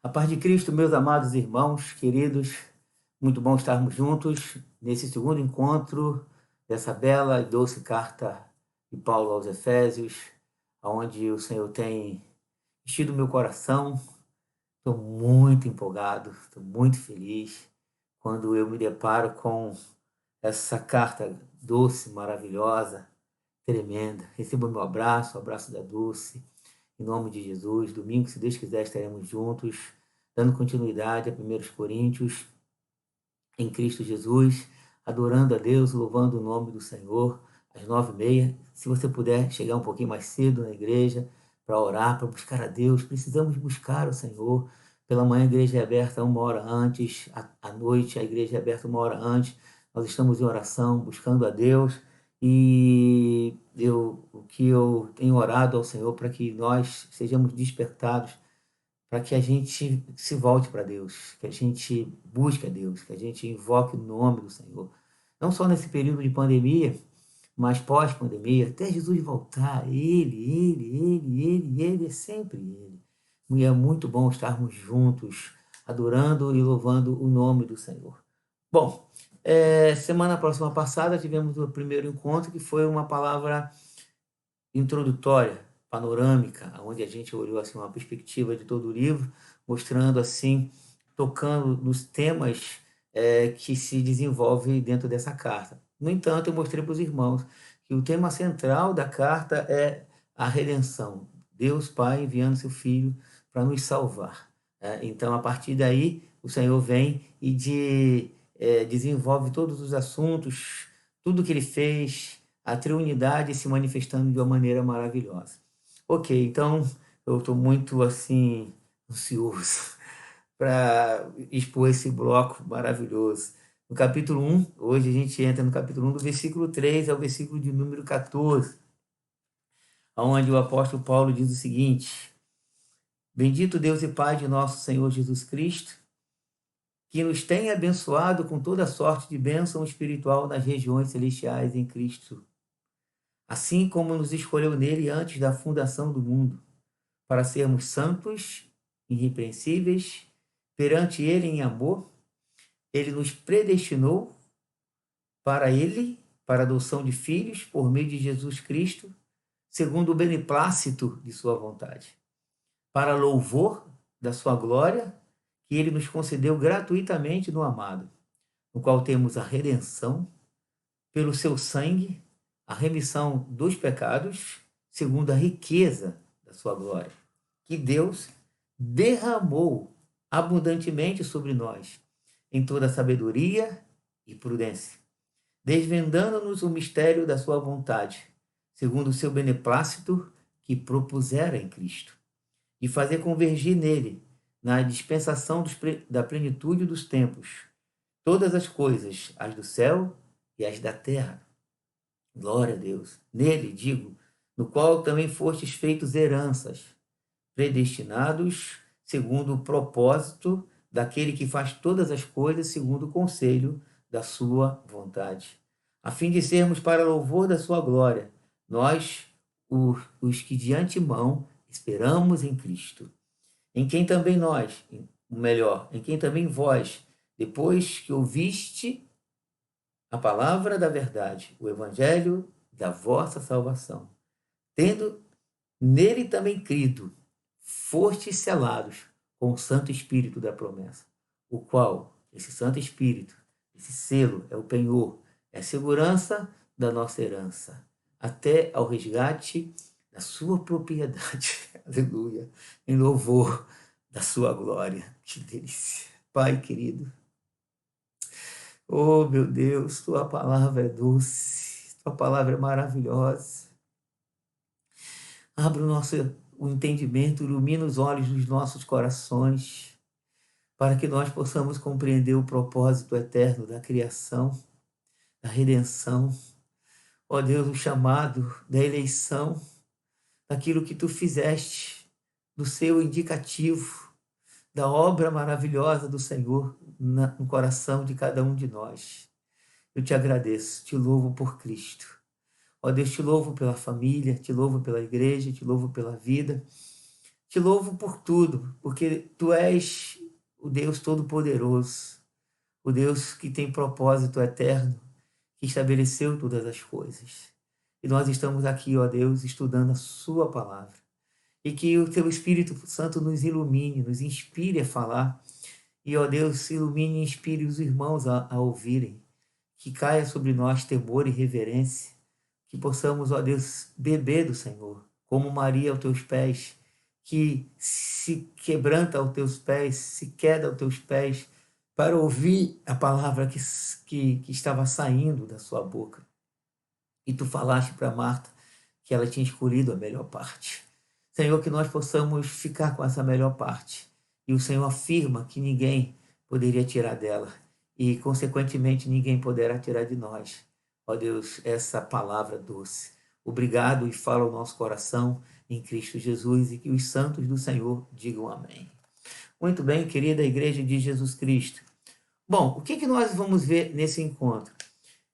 A paz de Cristo, meus amados irmãos, queridos, muito bom estarmos juntos nesse segundo encontro dessa bela e doce carta de Paulo aos Efésios, onde o Senhor tem enchido meu coração. Estou muito empolgado, estou muito feliz quando eu me deparo com essa carta doce, maravilhosa, tremenda. Receba o meu abraço, o abraço da Dulce. Em nome de Jesus, domingo, se Deus quiser, estaremos juntos, dando continuidade a 1 Coríntios, em Cristo Jesus, adorando a Deus, louvando o nome do Senhor, às 9h30. Se você puder chegar um pouquinho mais cedo na igreja, para orar, para buscar a Deus, precisamos buscar o Senhor. Pela manhã a igreja é aberta 1 hora antes, à noite a igreja é aberta 1 hora antes. Nós estamos em oração, buscando a Deus, e o que eu tenho orado ao Senhor para que nós sejamos despertados, para que a gente se volte para Deus, que a gente busque a Deus, que a gente invoque o nome do Senhor. Não só nesse período de pandemia, mas pós-pandemia, até Jesus voltar, Ele é sempre Ele. E é muito bom estarmos juntos, adorando e louvando o nome do Senhor. Bom, semana próxima passada tivemos o primeiro encontro, que foi uma palavra introdutória, panorâmica, onde a gente olhou assim uma perspectiva de todo o livro, mostrando assim, tocando nos temas que se desenvolvem dentro dessa carta. No entanto, eu mostrei para os irmãos que o tema central da carta é a redenção. Deus Pai enviando seu Filho para nos salvar. Então, a partir daí, o Senhor vem e desenvolve todos os assuntos, tudo que Ele fez, a triunidade se manifestando de uma maneira maravilhosa. Ok, então eu estou muito assim ansioso para expor esse bloco maravilhoso. No capítulo 1, hoje a gente entra no capítulo 1, do versículo 3 ao versículo de número 14, onde o apóstolo Paulo diz o seguinte: Bendito Deus e Pai de nosso Senhor Jesus Cristo, que nos tem abençoado com toda sorte de bênção espiritual nas regiões celestiais em Cristo, assim como nos escolheu nele antes da fundação do mundo, para sermos santos, irrepreensíveis, perante ele em amor. Ele nos predestinou para ele, para a adoção de filhos, por meio de Jesus Cristo, segundo o beneplácito de sua vontade, para louvor da sua glória, que ele nos concedeu gratuitamente no amado, no qual temos a redenção, pelo seu sangue, a remissão dos pecados, segundo a riqueza da sua glória, que Deus derramou abundantemente sobre nós, em toda sabedoria e prudência, desvendando-nos o mistério da sua vontade, segundo o seu beneplácito que propusera em Cristo, e fazer convergir nele, na dispensação da plenitude dos tempos, todas as coisas, as do céu e as da terra. Glória a Deus. Nele, digo, no qual também fostes feitos heranças, predestinados segundo o propósito daquele que faz todas as coisas segundo o conselho da sua vontade, a fim de sermos para louvor da sua glória, nós, os que de antemão esperamos em Cristo, em quem também nós, em quem também vós, depois que ouviste a palavra da verdade, o evangelho da vossa salvação, tendo nele também crido, fostes selados com o Santo Espírito da promessa, o qual, esse Santo Espírito, esse selo, é o penhor, é a segurança da nossa herança, até ao resgate da sua propriedade. Aleluia. Em louvor da sua glória. Que delícia. Pai querido, oh, meu Deus, tua palavra é doce, tua palavra é maravilhosa. Abra o entendimento, ilumina os olhos dos nossos corações, para que nós possamos compreender o propósito eterno da criação, da redenção. Ó Deus, o chamado da eleição, daquilo que tu fizeste, do seu indicativo, da obra maravilhosa do Senhor no coração de cada um de nós. Eu te agradeço, te louvo por Cristo. Ó Deus, te louvo pela família, te louvo pela igreja, te louvo pela vida. Te louvo por tudo, porque tu és o Deus Todo-Poderoso, o Deus que tem propósito eterno, que estabeleceu todas as coisas. E nós estamos aqui, ó Deus, estudando a Sua palavra. E que o Teu Espírito Santo nos ilumine, nos inspire a falar. E, ó Deus, ilumine e inspire os irmãos a ouvirem. Que caia sobre nós temor e reverência. Que possamos, ó Deus, beber do Senhor, como Maria aos Teus pés, que se quebranta aos Teus pés, se queda aos Teus pés, para ouvir a palavra que estava saindo da sua boca. E tu falaste para Marta que ela tinha escolhido a melhor parte. Senhor, que nós possamos ficar com essa melhor parte. E o Senhor afirma que ninguém poderia tirar dela. E, consequentemente, ninguém poderá tirar de nós. Ó Deus, essa palavra doce. Obrigado e fala o nosso coração em Cristo Jesus e que os santos do Senhor digam amém. Muito bem, querida Igreja de Jesus Cristo. Bom, o que nós vamos ver nesse encontro?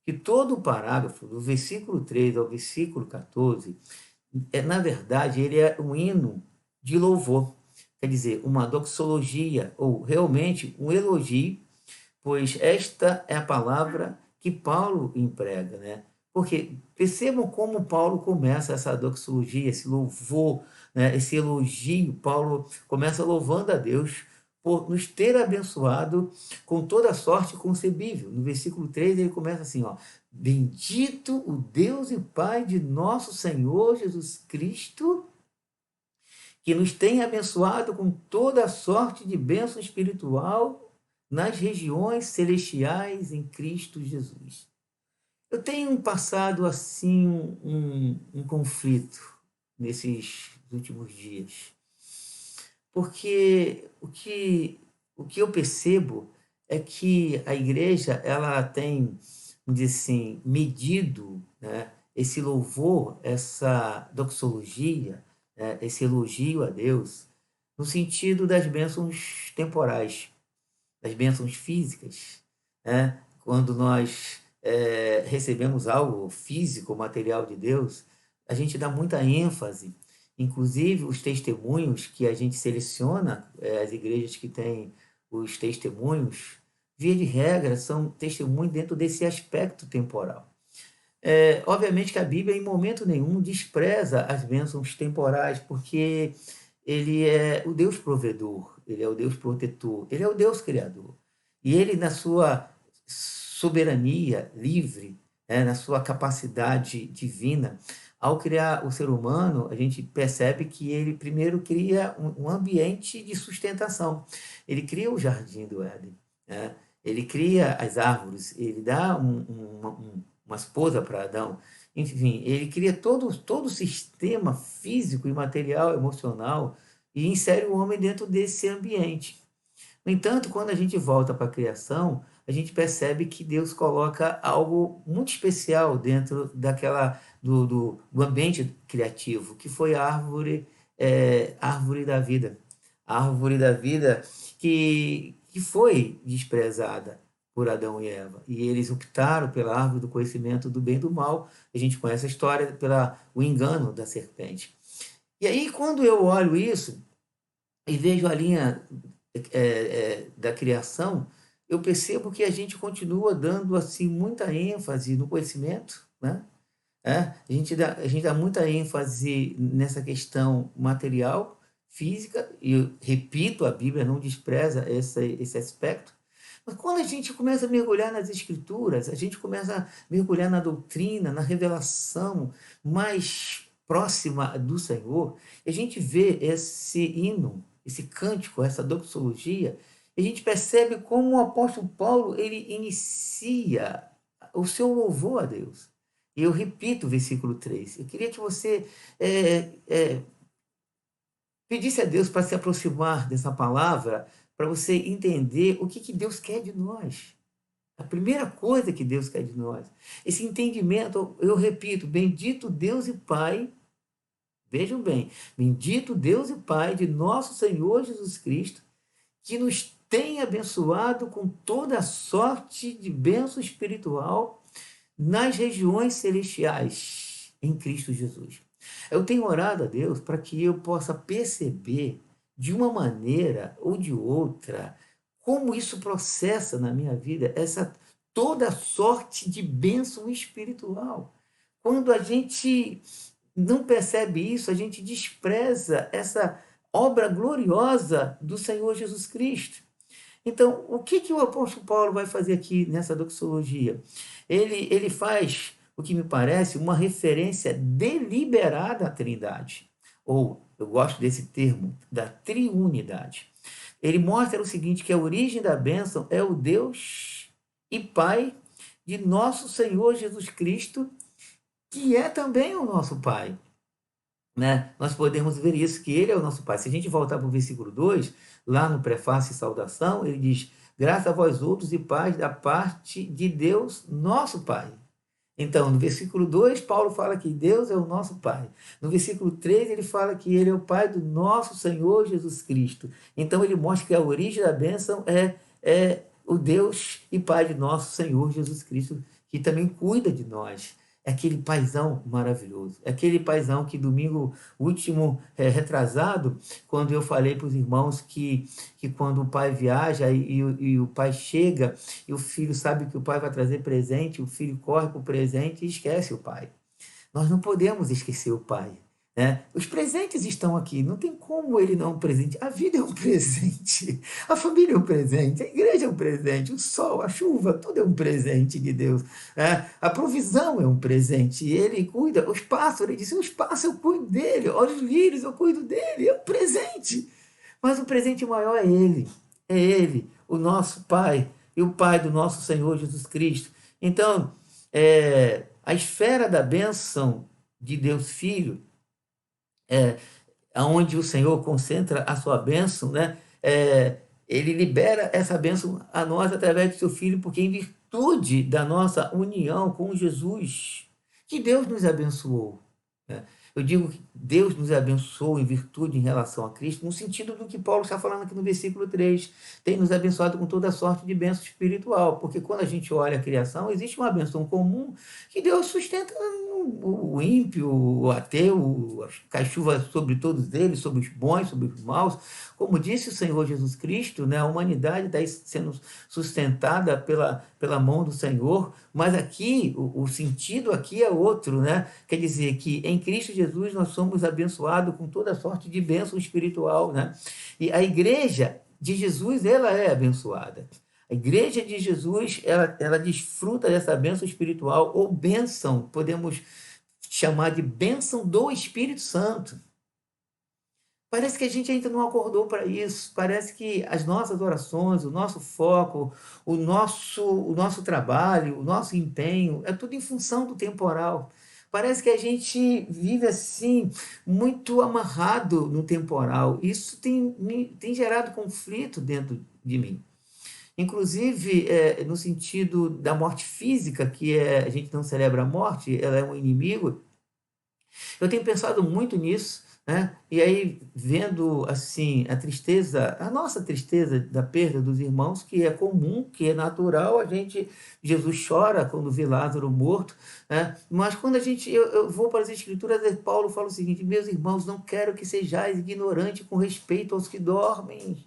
Que todo o parágrafo, do versículo 3 ao versículo 14, na verdade, ele é um hino de louvor. Quer dizer, uma doxologia, ou realmente um elogio, pois esta é a palavra que Paulo emprega, né? Porque percebam como Paulo começa essa doxologia, esse louvor, né? Esse elogio. Paulo começa louvando a Deus por nos ter abençoado com toda sorte concebível. No versículo 3 ele começa assim, ó: Bendito o Deus e Pai de nosso Senhor Jesus Cristo, que nos tem abençoado com toda sorte de bênção espiritual nas regiões celestiais em Cristo Jesus. Eu tenho passado assim um conflito nesses últimos dias, porque o que eu percebo é que a igreja ela tem, vamos dizer assim, medido, né, esse louvor, essa doxologia, né, esse elogio a Deus, no sentido das bênçãos temporais, das bênçãos físicas, né? Quando nós recebemos algo físico, material de Deus, a gente dá muita ênfase. Inclusive, os testemunhos que a gente seleciona, as igrejas que têm os testemunhos, via de regra, são testemunhos dentro desse aspecto temporal. Obviamente que a Bíblia, em momento nenhum, despreza as bênçãos temporais, porque ele é o Deus provedor, ele é o Deus protetor, ele é o Deus criador. E ele, na sua soberania livre, na sua capacidade divina, ao criar o ser humano, a gente percebe que ele primeiro cria um ambiente de sustentação. Ele cria o jardim do Éden, né? Ele cria as árvores, ele dá uma esposa para Adão. Enfim, ele cria todo o sistema físico e material, emocional, e insere o homem dentro desse ambiente. No entanto, quando a gente volta para a criação, a gente percebe que Deus coloca algo muito especial dentro do ambiente criativo, que foi a árvore da vida. A árvore da vida que foi desprezada por Adão e Eva. E eles optaram pela árvore do conhecimento do bem e do mal. A gente conhece a história o engano da serpente. E aí, quando eu olho isso e vejo a linha da criação, eu percebo que a gente continua dando assim muita ênfase no conhecimento, né? A gente dá muita ênfase nessa questão material, física, e eu repito, a Bíblia não despreza esse aspecto. Mas quando a gente começa a mergulhar nas Escrituras, a gente começa a mergulhar na doutrina, na revelação mais próxima do Senhor, a gente vê esse hino, esse cântico, essa doxologia, a gente percebe como o apóstolo Paulo ele inicia o seu louvor a Deus. E eu repito o versículo 3. Eu queria que você pedisse a Deus para se aproximar dessa palavra, para você entender o que Deus quer de nós. A primeira coisa que Deus quer de nós. Esse entendimento, eu repito, bendito Deus e Pai, vejam bem, bendito Deus e Pai de nosso Senhor Jesus Cristo, que nos tem abençoado com toda sorte de bênção espiritual nas regiões celestiais em Cristo Jesus. Eu tenho orado a Deus para que eu possa perceber, de uma maneira ou de outra, como isso processa na minha vida essa toda sorte de bênção espiritual. Quando a gente não percebe isso, a gente despreza essa obra gloriosa do Senhor Jesus Cristo. Então, o que o apóstolo Paulo vai fazer aqui nessa doxologia? Ele faz, o que me parece, uma referência deliberada à Trindade. Ou, eu gosto desse termo, da triunidade. Ele mostra o seguinte, que a origem da bênção é o Deus e Pai de nosso Senhor Jesus Cristo, que é também o nosso Pai. Né? Nós podemos ver isso, que ele é o nosso Pai. Se a gente voltar para o versículo 2, lá no prefácio e saudação, ele diz, graças a vós outros e paz da parte de Deus, nosso Pai. Então, no versículo 2, Paulo fala que Deus é o nosso Pai. No versículo 3, ele fala que ele é o Pai do nosso Senhor Jesus Cristo. Então, ele mostra que a origem da bênção é o Deus e Pai de nosso Senhor Jesus Cristo, que também cuida de nós. É aquele paizão maravilhoso. É aquele paizão que domingo último, retrasado, quando eu falei para os irmãos que quando o pai viaja e o pai chega e o filho sabe que o pai vai trazer presente, o filho corre para o presente e esquece o pai. Nós não podemos esquecer o pai. Né? Os presentes estão aqui, não tem como ele não presente. A vida é um presente, a família é um presente, a igreja é um presente, o sol, a chuva, tudo é um presente de Deus. Né? A provisão é um presente, ele cuida. Os pássaros, ele disse: os pássaros eu cuido dele, olha os lírios, eu cuido dele, é um presente. Mas o presente maior é ele, o nosso Pai e o Pai do nosso Senhor Jesus Cristo. Então, a esfera da bênção de Deus Filho, onde o Senhor concentra a sua bênção, né? Ele libera essa bênção a nós através do seu Filho, porque em virtude da nossa união com Jesus, que Deus nos abençoou. Né? Eu digo que Deus nos abençoou em virtude em relação a Cristo, no sentido do que Paulo está falando aqui no versículo 3. Tem nos abençoado com toda sorte de bênção espiritual, porque quando a gente olha a criação, existe uma bênção comum que Deus sustenta o ímpio, o ateu, cai chuva sobre todos eles, sobre os bons, sobre os maus. Como disse o Senhor Jesus Cristo, né, a humanidade está sendo sustentada pela mão do Senhor, mas aqui, o sentido aqui é outro, né? Quer dizer que em Cristo Jesus nós somos abençoados com toda sorte de bênção espiritual, né? E a igreja de Jesus, ela é abençoada. A igreja de Jesus, ela desfruta dessa bênção espiritual, ou bênção, podemos chamar de bênção do Espírito Santo. Parece que a gente ainda não acordou para isso. Parece que as nossas orações, o nosso foco, o nosso trabalho, o nosso empenho, é tudo em função do temporal. Parece que a gente vive assim, muito amarrado no temporal. Isso tem gerado conflito dentro de mim. Inclusive, no sentido da morte física, a gente não celebra a morte, ela é um inimigo. Eu tenho pensado muito nisso, né? E aí, vendo assim a tristeza, a nossa tristeza da perda dos irmãos, que é comum, que é natural, Jesus chora quando vê Lázaro morto, né? Mas quando eu vou para as Escrituras, Paulo fala o seguinte: meus irmãos, não quero que sejais ignorantes com respeito aos que dormem,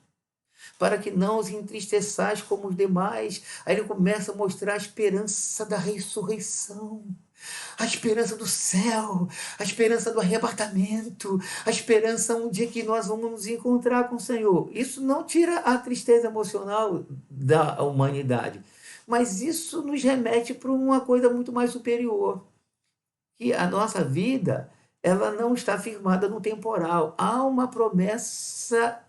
para que não os entristeçais como os demais. Aí ele começa a mostrar a esperança da ressurreição, a esperança do céu, a esperança do arrebatamento, a esperança um dia que nós vamos nos encontrar com o Senhor. Isso não tira a tristeza emocional da humanidade, mas isso nos remete para uma coisa muito mais superior, que a nossa vida, ela não está firmada no temporal. Há uma promessa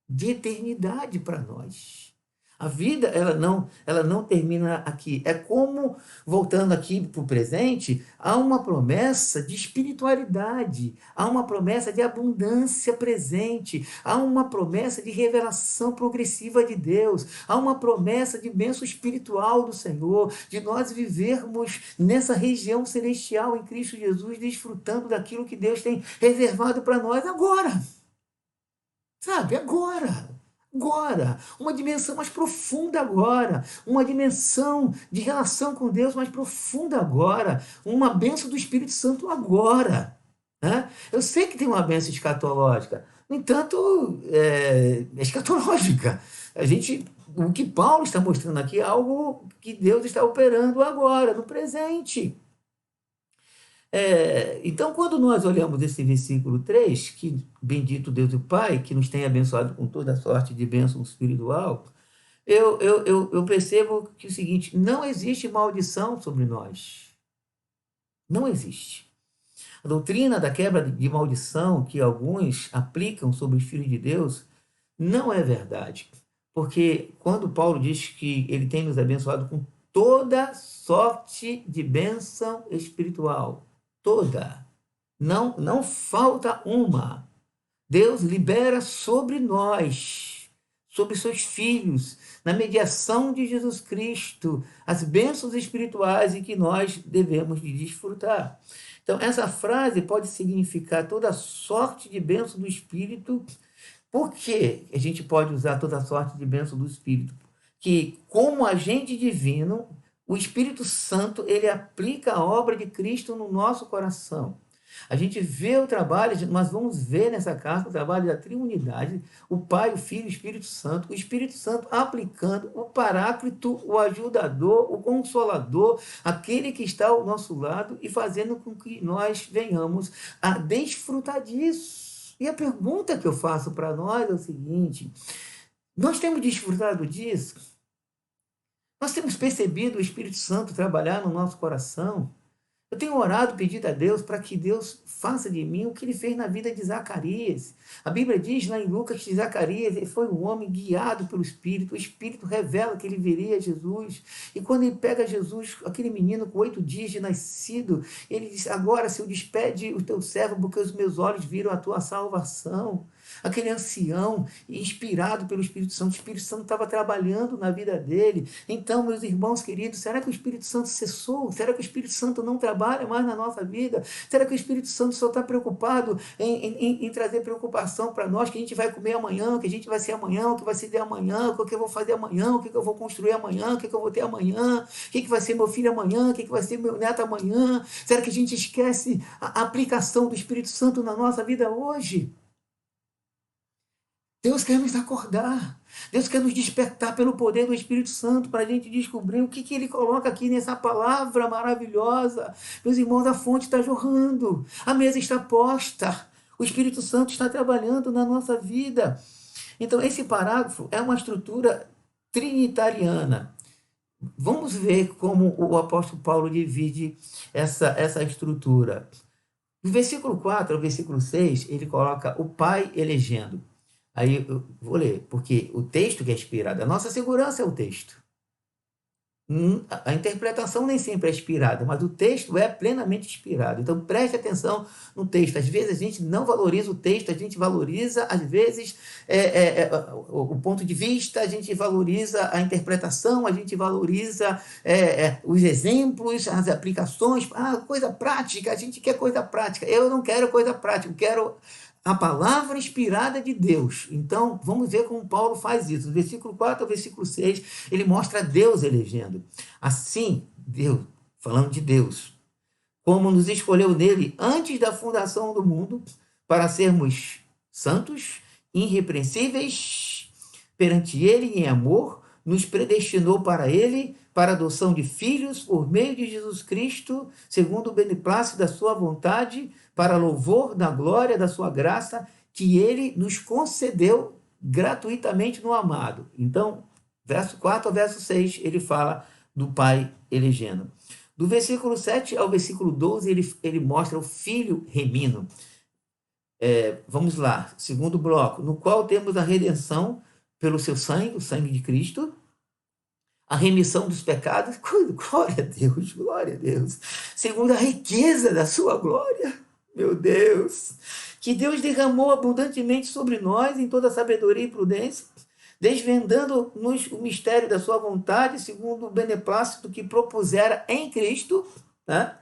de eternidade para nós. A vida, ela não termina aqui. É como, voltando aqui para o presente, há uma promessa de espiritualidade, há uma promessa de abundância presente, há uma promessa de revelação progressiva de Deus, há uma promessa de bênção espiritual do Senhor, de nós vivermos nessa região celestial em Cristo Jesus, desfrutando daquilo que Deus tem reservado para nós agora. Sabe, agora, uma dimensão mais profunda agora, uma dimensão de relação com Deus mais profunda agora, uma bênção do Espírito Santo agora. Né? Eu sei que tem uma bênção escatológica, no entanto, é escatológica. O que Paulo está mostrando aqui é algo que Deus está operando agora, no presente. Então, quando nós olhamos esse versículo 3, que bendito Deus e Pai, que nos tem abençoado com toda sorte de bênção espiritual, eu percebo que é o seguinte: não existe maldição sobre nós. Não existe. A doutrina da quebra de maldição que alguns aplicam sobre os filhos de Deus não é verdade. Porque quando Paulo diz que ele tem nos abençoado com toda sorte de bênção espiritual, toda, não falta uma. Deus libera sobre nós, sobre seus filhos, na mediação de Jesus Cristo, as bênçãos espirituais em que nós devemos de desfrutar. Então, essa frase pode significar toda sorte de bênção do Espírito. Por que a gente pode usar toda sorte de bênção do Espírito? Que, como agente divino, o Espírito Santo, ele aplica a obra de Cristo no nosso coração. A gente vê o trabalho, nós vamos ver nessa carta o trabalho da triunidade, o Pai, o Filho e o Espírito Santo aplicando o Paráclito, o ajudador, o Consolador, aquele que está ao nosso lado e fazendo com que nós venhamos a desfrutar disso. E a pergunta que eu faço para nós é o seguinte: nós temos desfrutado disso? Nós temos percebido o Espírito Santo trabalhar no nosso coração? Eu tenho orado, pedido a Deus para que Deus faça de mim o que ele fez na vida de Zacarias. A Bíblia diz lá em Lucas que Zacarias ele foi um homem guiado pelo Espírito. O Espírito revela que ele veria Jesus. E quando ele pega Jesus, aquele menino com 8 dias de nascido, ele diz: agora, Senhor, despede o teu servo, porque os meus olhos viram a tua salvação. Aquele ancião, inspirado pelo Espírito Santo, o Espírito Santo estava trabalhando na vida dele. Então, meus irmãos queridos, será que o Espírito Santo cessou? Será que o Espírito Santo não trabalha mais na nossa vida? Será que o Espírito Santo só está preocupado em trazer preocupação para nós, que a gente vai comer amanhã, que a gente vai ser amanhã, o que vai ser de amanhã, o que eu vou fazer amanhã, o que eu vou construir amanhã, o que eu vou ter amanhã, o que vai ser meu filho amanhã, o que vai ser meu neto amanhã? Será que a gente esquece a aplicação do Espírito Santo na nossa vida hoje? Deus quer nos acordar. Deus quer nos despertar pelo poder do Espírito Santo para a gente descobrir o que Ele coloca aqui nessa palavra maravilhosa. Meus irmãos, a fonte está jorrando, a mesa está posta, o Espírito Santo está trabalhando na nossa vida. Então, esse parágrafo é uma estrutura trinitariana. Vamos ver como o apóstolo Paulo divide essa estrutura. Do versículo 4 ao versículo 6, ele coloca o Pai elegendo. Aí eu vou ler, porque o texto que é inspirado, a nossa segurança é o texto. A interpretação nem sempre é inspirada, mas o texto é plenamente inspirado. Então preste atenção no texto. Às vezes a gente não valoriza o texto, a gente valoriza, às vezes, o ponto de vista, a gente valoriza a interpretação, a gente valoriza os exemplos, as aplicações. Coisa prática, a gente quer coisa prática. Eu não quero coisa prática, eu quero a palavra inspirada de Deus. Então, vamos ver como Paulo faz isso. Do versículo 4 ao versículo 6, ele mostra Deus elegendo. Assim, Deus, falando de Deus, como nos escolheu nele antes da fundação do mundo, para sermos santos, irrepreensíveis perante ele em amor, nos predestinou para ele, para a adoção de filhos, por meio de Jesus Cristo, segundo o beneplácito da sua vontade, para louvor da glória da sua graça, que ele nos concedeu gratuitamente no amado. Então, verso 4 ao verso 6, ele fala do Pai elegendo. Do versículo 7 ao versículo 12, ele mostra o Filho remindo. Vamos lá, segundo bloco, no qual temos a redenção pelo seu sangue, o sangue de Cristo, a remissão dos pecados, glória a Deus, glória a Deus, segundo a riqueza da sua glória, meu Deus, que Deus derramou abundantemente sobre nós em toda sabedoria e prudência, desvendando-nos o mistério da sua vontade, segundo o beneplácito que propusera em Cristo, né?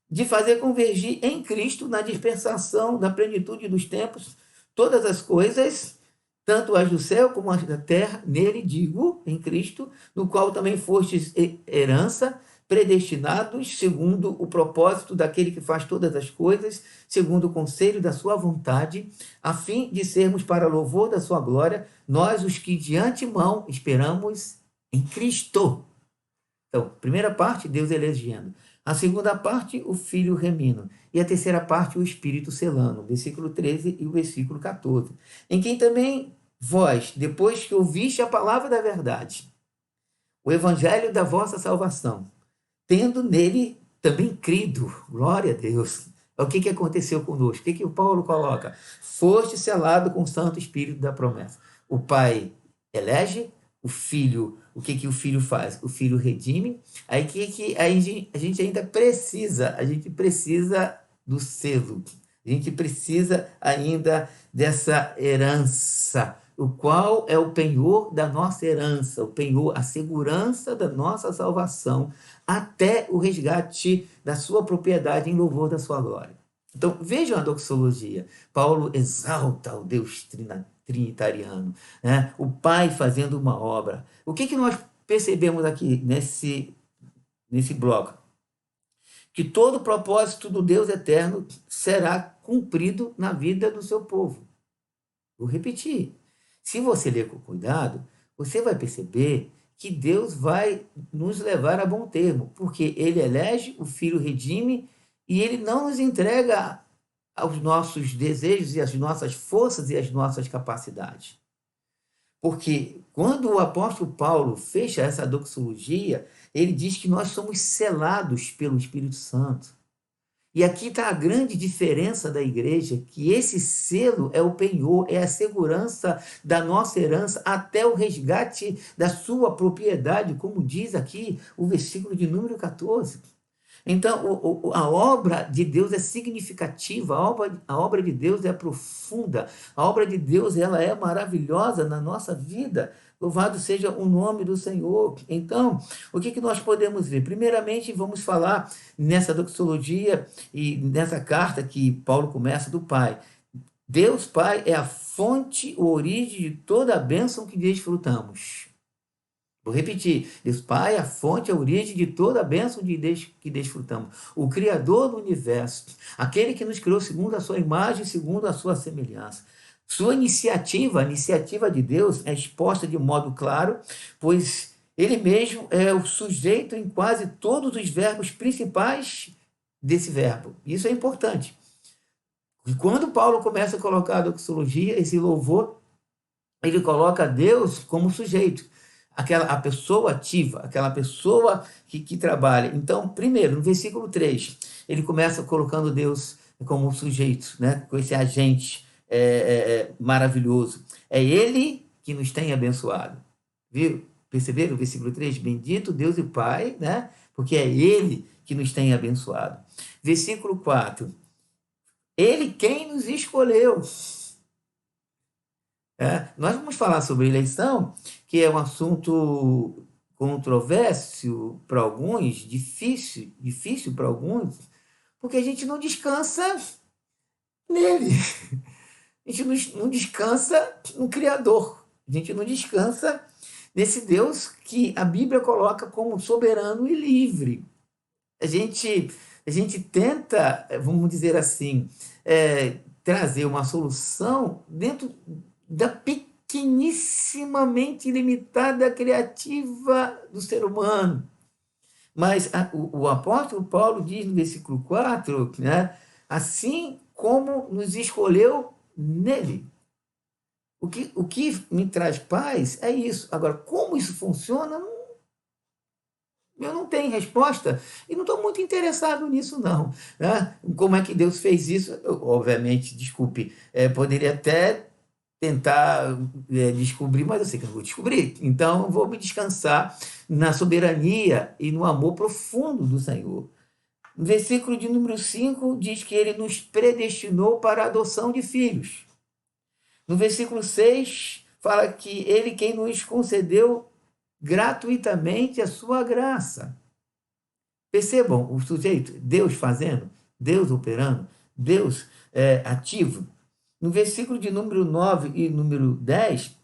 De fazer convergir em Cristo, na dispensação da plenitude dos tempos, todas as coisas, tanto as do céu como as da terra, nele, digo, em Cristo, no qual também fostes herança, predestinados segundo o propósito daquele que faz todas as coisas, segundo o conselho da sua vontade, a fim de sermos para louvor da sua glória, nós os que de antemão esperamos em Cristo. Então, primeira parte, Deus elegendo. A segunda parte, o Filho remindo. E a terceira parte, o Espírito selando. Versículo 13 e o versículo 14. Em quem também vós, depois que ouviste a palavra da verdade, o evangelho da vossa salvação, tendo nele também crido, glória a Deus. O que aconteceu conosco? O que o Paulo coloca? Foste selado com o Santo Espírito da promessa. O Pai elege, o Filho, o que o Filho faz? O Filho redime. Aí a gente ainda precisa, a gente precisa do selo. A gente precisa ainda dessa herança, o qual é o penhor da nossa herança, o penhor, a segurança da nossa salvação, até o resgate da sua propriedade em louvor da sua glória. Então, vejam a doxologia. Paulo exalta o Deus trinitariano, né? O Pai fazendo uma obra. O que nós percebemos aqui nesse bloco? Que todo o propósito do Deus eterno será cumprido na vida do seu povo. Vou repetir. Se você ler com cuidado, você vai perceber que Deus vai nos levar a bom termo, porque Ele elege, o Filho redime, e Ele não nos entrega aos nossos desejos e às nossas forças e às nossas capacidades. Porque quando o apóstolo Paulo fecha essa doxologia, ele diz que nós somos selados pelo Espírito Santo. E aqui está a grande diferença da igreja, que esse selo é o penhor, é a segurança da nossa herança até o resgate da sua propriedade, como diz aqui o versículo de número 14. Então, a obra de Deus é significativa, a obra de Deus é profunda, a obra de Deus ela é maravilhosa na nossa vida. Louvado seja o nome do Senhor. Então, o que nós podemos ver? Primeiramente, vamos falar nessa doxologia e nessa carta que Paulo começa do Pai. Deus Pai é a fonte, a origem de toda a bênção que desfrutamos. Vou repetir, Deus Pai é a fonte, a origem de toda a bênção que desfrutamos. O Criador do universo, aquele que nos criou segundo a sua imagem, segundo a sua semelhança. Sua iniciativa, a iniciativa de Deus, é exposta de modo claro, pois Ele mesmo é o sujeito em quase todos os verbos principais desse verbo. Isso é importante. E quando Paulo começa a colocar a doxologia, esse louvor, ele coloca Deus como sujeito. A pessoa ativa, aquela pessoa que trabalha. Então, primeiro, no versículo 3, ele começa colocando Deus como sujeito, né? Com esse agente maravilhoso. É Ele que nos tem abençoado. Viu? Perceberam o versículo 3? Bendito Deus e Pai, né? Porque é Ele que nos tem abençoado. Versículo 4. Ele quem nos escolheu. Nós vamos falar sobre eleição, que é um assunto controverso para alguns, difícil para alguns, porque a gente não descansa nele. A gente não descansa no Criador. A gente não descansa nesse Deus que a Bíblia coloca como soberano e livre. A gente tenta, vamos dizer assim, trazer uma solução dentro da pequenissimamente limitada criativa do ser humano. Mas o apóstolo Paulo diz no versículo 4, né, assim como nos escolheu nele. O que me traz paz é isso. Agora, como isso funciona, eu não tenho resposta e não estou muito interessado nisso, não. Né? Como é que Deus fez isso? Eu, obviamente, desculpe, poderia até tentar descobrir, mas eu sei que eu não vou descobrir. Então, vou me descansar na soberania e no amor profundo do Senhor. No versículo de número 5, diz que Ele nos predestinou para a adoção de filhos. No versículo 6, fala que Ele quem nos concedeu gratuitamente a sua graça. Percebam o sujeito, Deus fazendo, Deus operando, Deus ativo. No versículo de número 9 e número 10,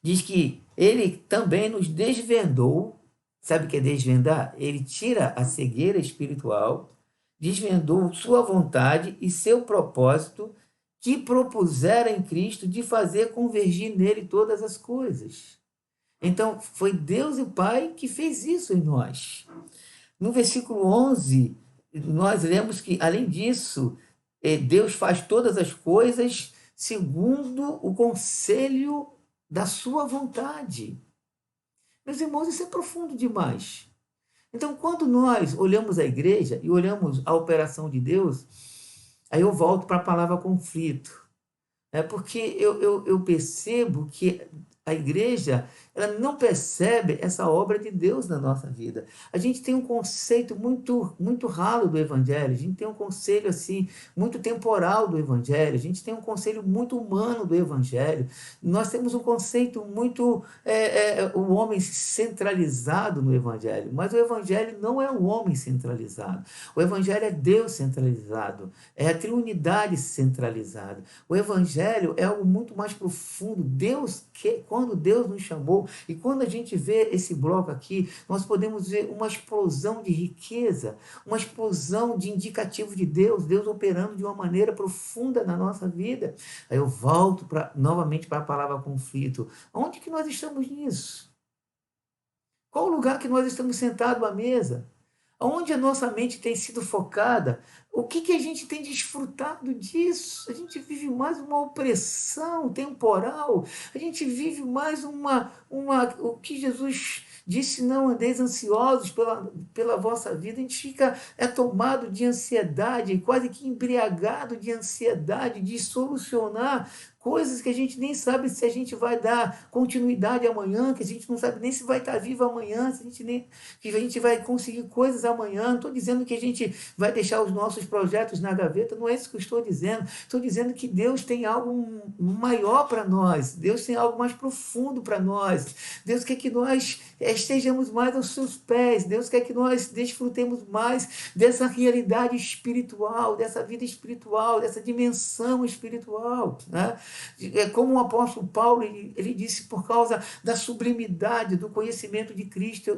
diz que Ele também nos desvendou Sabe o que é desvendar? Ele tira a cegueira espiritual, desvendou sua vontade e seu propósito que propusera em Cristo de fazer convergir nele todas as coisas. Então, foi Deus e o Pai que fez isso em nós. No versículo 11, nós lemos que, além disso, Deus faz todas as coisas segundo o conselho da sua vontade. Meus irmãos, isso é profundo demais. Então, quando nós olhamos a igreja e olhamos a operação de Deus, aí eu volto para a palavra conflito. É porque eu percebo que a igreja ela não percebe essa obra de Deus na nossa vida. A gente tem um conceito muito ralo do evangelho, a gente tem um conceito assim muito temporal do evangelho, a gente tem um conceito muito humano do evangelho. Nós temos um conceito muito o homem centralizado no evangelho, mas o evangelho não é o homem centralizado. O evangelho é Deus centralizado, é a triunidade centralizada. O evangelho é algo muito mais profundo. Quando Deus nos chamou, e quando a gente vê esse bloco aqui, nós podemos ver uma explosão de riqueza, uma explosão de indicativo de Deus, Deus operando de uma maneira profunda na nossa vida. Aí eu volto novamente para a palavra conflito. Onde que nós estamos nisso? Qual o lugar que nós estamos sentados à mesa? Onde a nossa mente tem sido focada? O que a gente tem desfrutado disso? A gente vive mais uma opressão temporal, a gente vive mais o que Jesus disse, não andeis ansiosos pela vossa vida, a gente fica tomado de ansiedade, quase que embriagado de ansiedade, de solucionar coisas que a gente nem sabe se a gente vai dar continuidade amanhã, que a gente não sabe nem se vai estar vivo amanhã, que a gente vai conseguir coisas amanhã. Não estou dizendo que a gente vai deixar os nossos projetos na gaveta, não é isso que eu estou dizendo. Estou dizendo que Deus tem algo maior para nós, Deus tem algo mais profundo para nós. Deus quer que nós estejamos mais aos seus pés, Deus quer que nós desfrutemos mais dessa realidade espiritual, dessa vida espiritual, dessa dimensão espiritual, né? Como o apóstolo Paulo ele disse, por causa da sublimidade do conhecimento de Cristo,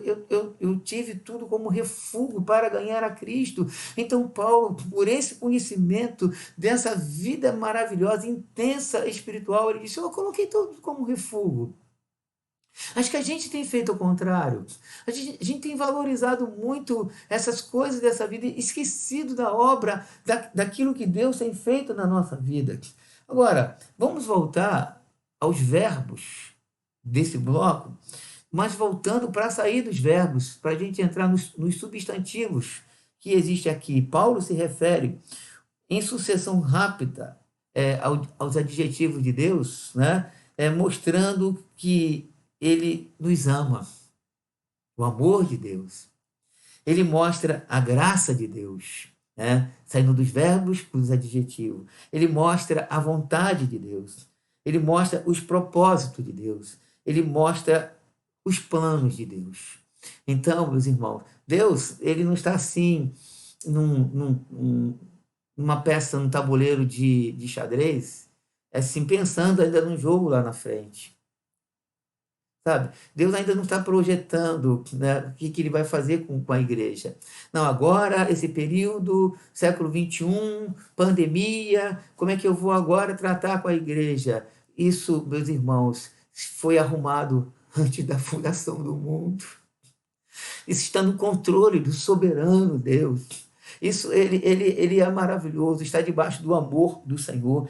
eu tive tudo como refúgio para ganhar a Cristo. Então Paulo, por esse conhecimento dessa vida maravilhosa, intensa espiritual, ele disse, eu coloquei tudo como refúgio. Acho que a gente tem feito o contrário. A gente tem valorizado muito essas coisas dessa vida, esquecido da obra, daquilo que Deus tem feito na nossa vida. Agora, vamos voltar aos verbos desse bloco, mas voltando para sair dos verbos, para a gente entrar nos substantivos que existe aqui. Paulo se refere em sucessão rápida aos adjetivos de Deus, né? Mostrando que ele nos ama, o amor de Deus. Ele mostra a graça de Deus, né? Saindo dos verbos para os adjetivos. Ele mostra a vontade de Deus. Ele mostra os propósitos de Deus. Ele mostra os planos de Deus. Então, meus irmãos, Deus, ele não está assim numa peça, num tabuleiro de xadrez, assim, pensando ainda num jogo lá na frente. Sabe? Deus ainda não está projetando, né, o que ele vai fazer com a igreja. Não, agora, esse período, século XXI, pandemia, como é que eu vou agora tratar com a igreja? Isso, meus irmãos, foi arrumado antes da fundação do mundo. Isso está no controle do soberano Deus. Isso, ele é maravilhoso, está debaixo do amor do Senhor,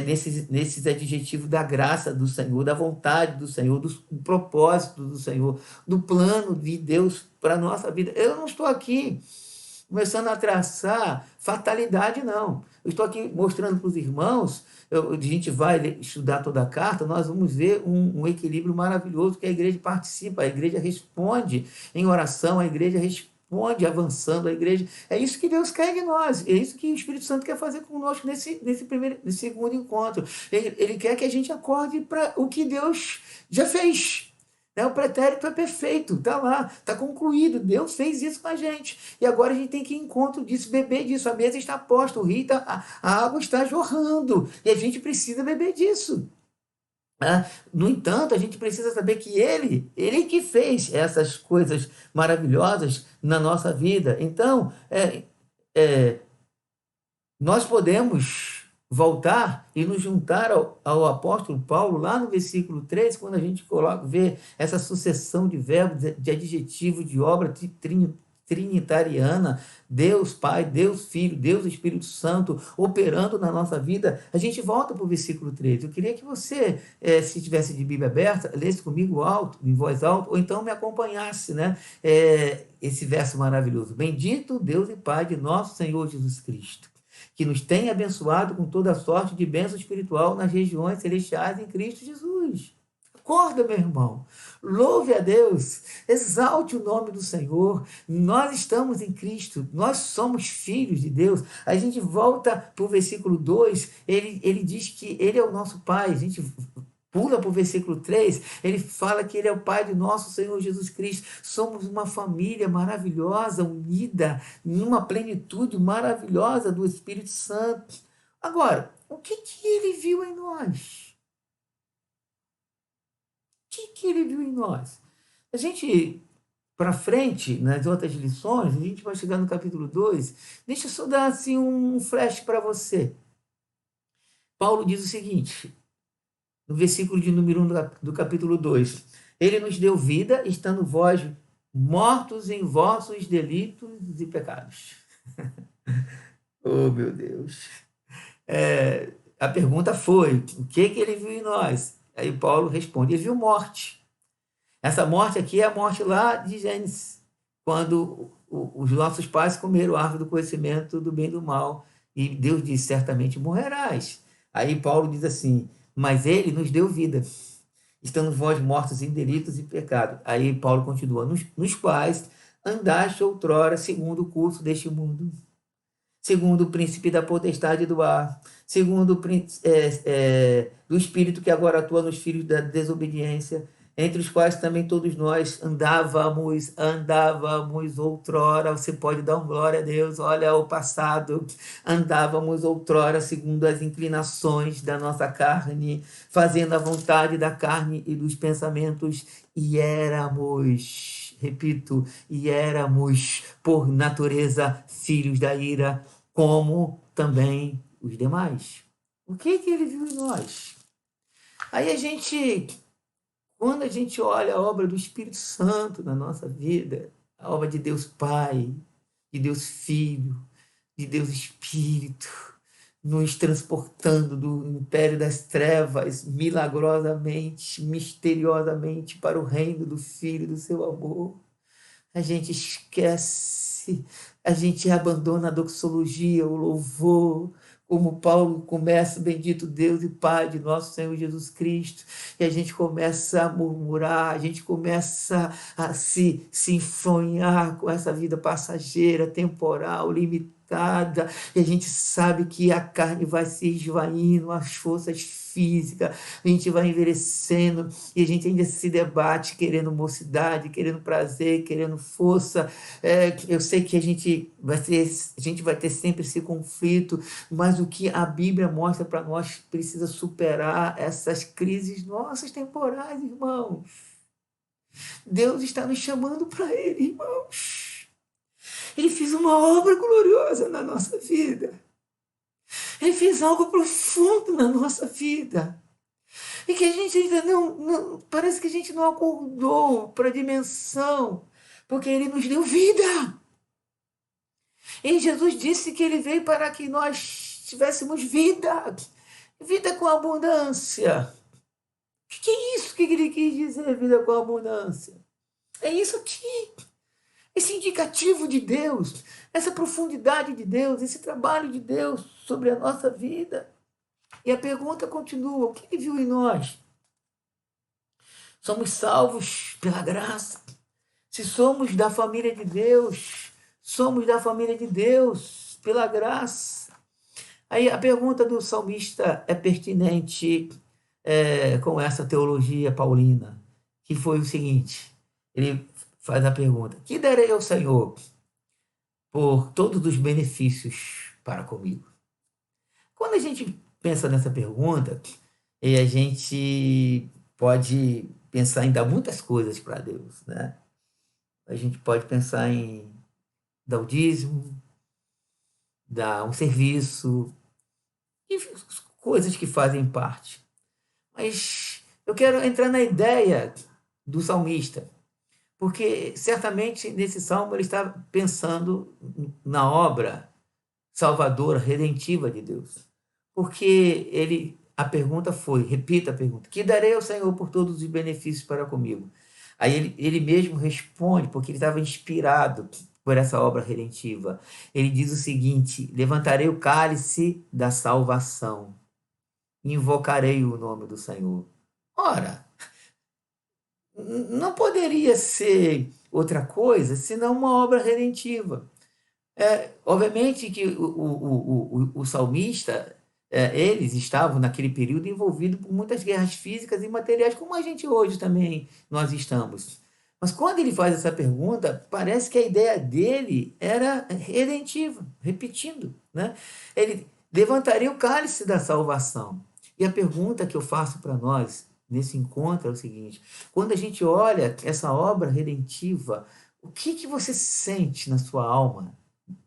nesses adjetivos da graça do Senhor, da vontade do Senhor, do propósito do Senhor, do plano de Deus para a nossa vida. Eu não estou aqui começando a traçar fatalidade, não. Eu estou aqui mostrando para os irmãos, a gente vai estudar toda a carta, nós vamos ver um equilíbrio maravilhoso que a igreja participa, a igreja responde em oração, a igreja responde avançando, a igreja. É isso que Deus quer de nós, é isso que o Espírito Santo quer fazer conosco nesse segundo encontro. Ele quer que a gente acorde para o que Deus já fez. O pretérito é perfeito, está lá, está concluído. Deus fez isso com a gente. E agora a gente tem que ir em encontro disso, beber disso. A mesa está posta, o rio a água está jorrando. E a gente precisa beber disso. No entanto, a gente precisa saber que ele que fez essas coisas maravilhosas na nossa vida. Então, é, nós podemos voltar e nos juntar ao apóstolo Paulo, lá no versículo 3, quando a gente vê essa sucessão de verbos, de adjetivos, de obra trinitariana, Deus Pai, Deus Filho, Deus Espírito Santo, operando na nossa vida. A gente volta para o versículo 3. Eu queria que você, se tivesse de Bíblia aberta, lesse comigo alto, em voz alta, ou então me acompanhasse, né? Esse verso maravilhoso. Bendito Deus e Pai de nosso Senhor Jesus Cristo, que nos tem abençoado com toda sorte de bênção espiritual nas regiões celestiais em Cristo Jesus. Acorda, meu irmão. Louve a Deus. Exalte o nome do Senhor. Nós estamos em Cristo. Nós somos filhos de Deus. A gente volta para o versículo 2. Ele diz que Ele é o nosso Pai. A gente pula para o versículo 3, ele fala que ele é o Pai de nosso Senhor Jesus Cristo. Somos uma família maravilhosa, unida, numa plenitude maravilhosa do Espírito Santo. Agora, o que ele viu em nós? O que ele viu em nós? A gente, para frente, nas outras lições, a gente vai chegar no capítulo 2. Deixa eu só dar assim, um flash para você. Paulo diz o seguinte, no versículo de número 1 do capítulo 2. Ele nos deu vida, estando vós mortos em vossos delitos e pecados. Oh, meu Deus. A pergunta foi, o que ele viu em nós? Aí Paulo responde, ele viu morte. Essa morte aqui é a morte lá de Gênesis, quando os nossos pais comeram a árvore do conhecimento do bem e do mal, e Deus disse, certamente morrerás. Aí Paulo diz assim, mas ele nos deu vida, estando vós mortos em delitos e pecados. Aí Paulo continua, nos quais andaste outrora segundo o curso deste mundo, segundo o príncipe da potestade do ar, segundo do espírito que agora atua nos filhos da desobediência, entre os quais também todos nós andávamos outrora. Você pode dar uma glória a Deus, olha o passado. Andávamos outrora segundo as inclinações da nossa carne, fazendo a vontade da carne e dos pensamentos, e éramos, repito, e éramos por natureza filhos da ira, como também os demais. O que ele viu em nós? Aí quando a gente olha a obra do Espírito Santo na nossa vida, a obra de Deus Pai, de Deus Filho, de Deus Espírito, nos transportando do império das trevas milagrosamente, misteriosamente para o reino do Filho do seu amor, a gente esquece, a gente abandona a doxologia, o louvor, como Paulo começa, bendito Deus e Pai de nosso Senhor Jesus Cristo, e a gente começa a murmurar, a gente começa a se enfronhar com essa vida passageira, temporal, limitada, e a gente sabe que a carne vai se esvaindo, as forças físicas, a gente vai envelhecendo, e a gente ainda se debate querendo mocidade, querendo prazer, querendo força. Eu sei que a gente vai ter sempre esse conflito, mas o que a Bíblia mostra para nós precisa superar essas crises nossas temporais, irmãos. Deus está nos chamando para Ele, irmãos. Ele fez uma obra gloriosa na nossa vida. Ele fez algo profundo na nossa vida. E que a gente ainda parece que a gente não acordou para a dimensão, porque Ele nos deu vida. E Jesus disse que Ele veio para que nós tivéssemos vida, vida com abundância. O que é isso que Ele quis dizer, vida com abundância? É isso aqui. Esse indicativo de Deus, essa profundidade de Deus, esse trabalho de Deus sobre a nossa vida. E a pergunta continua, o que Ele viu em nós? Somos salvos pela graça. Se somos da família de Deus, somos da família de Deus pela graça. Aí a pergunta do salmista é pertinente com essa teologia paulina, que foi o seguinte, ele faz a pergunta, que darei ao Senhor por todos os benefícios para comigo? Quando a gente pensa nessa pergunta, E a gente pode pensar em dar muitas coisas para Deus, né? A gente pode pensar em dar o dízimo, dar um serviço, e coisas que fazem parte. Mas eu quero entrar na ideia do salmista, porque certamente nesse salmo ele está pensando na obra salvadora, redentiva de Deus. Porque a pergunta foi, repita a pergunta, que darei ao Senhor por todos os benefícios para comigo? Aí ele mesmo responde, porque ele estava inspirado por essa obra redentiva. Ele diz o seguinte: levantarei o cálice da salvação, invocarei o nome do Senhor. Ora, não poderia ser outra coisa senão uma obra redentiva. Obviamente que o salmista, eles estavam naquele período envolvidos por muitas guerras físicas e materiais, como a gente hoje também nós estamos. Mas quando ele faz essa pergunta, parece que a ideia dele era redentiva, repetindo, né? Ele levantaria o cálice da salvação. E a pergunta que eu faço para nós nesse encontro é o seguinte: quando a gente olha essa obra redentiva, o que que você sente na sua alma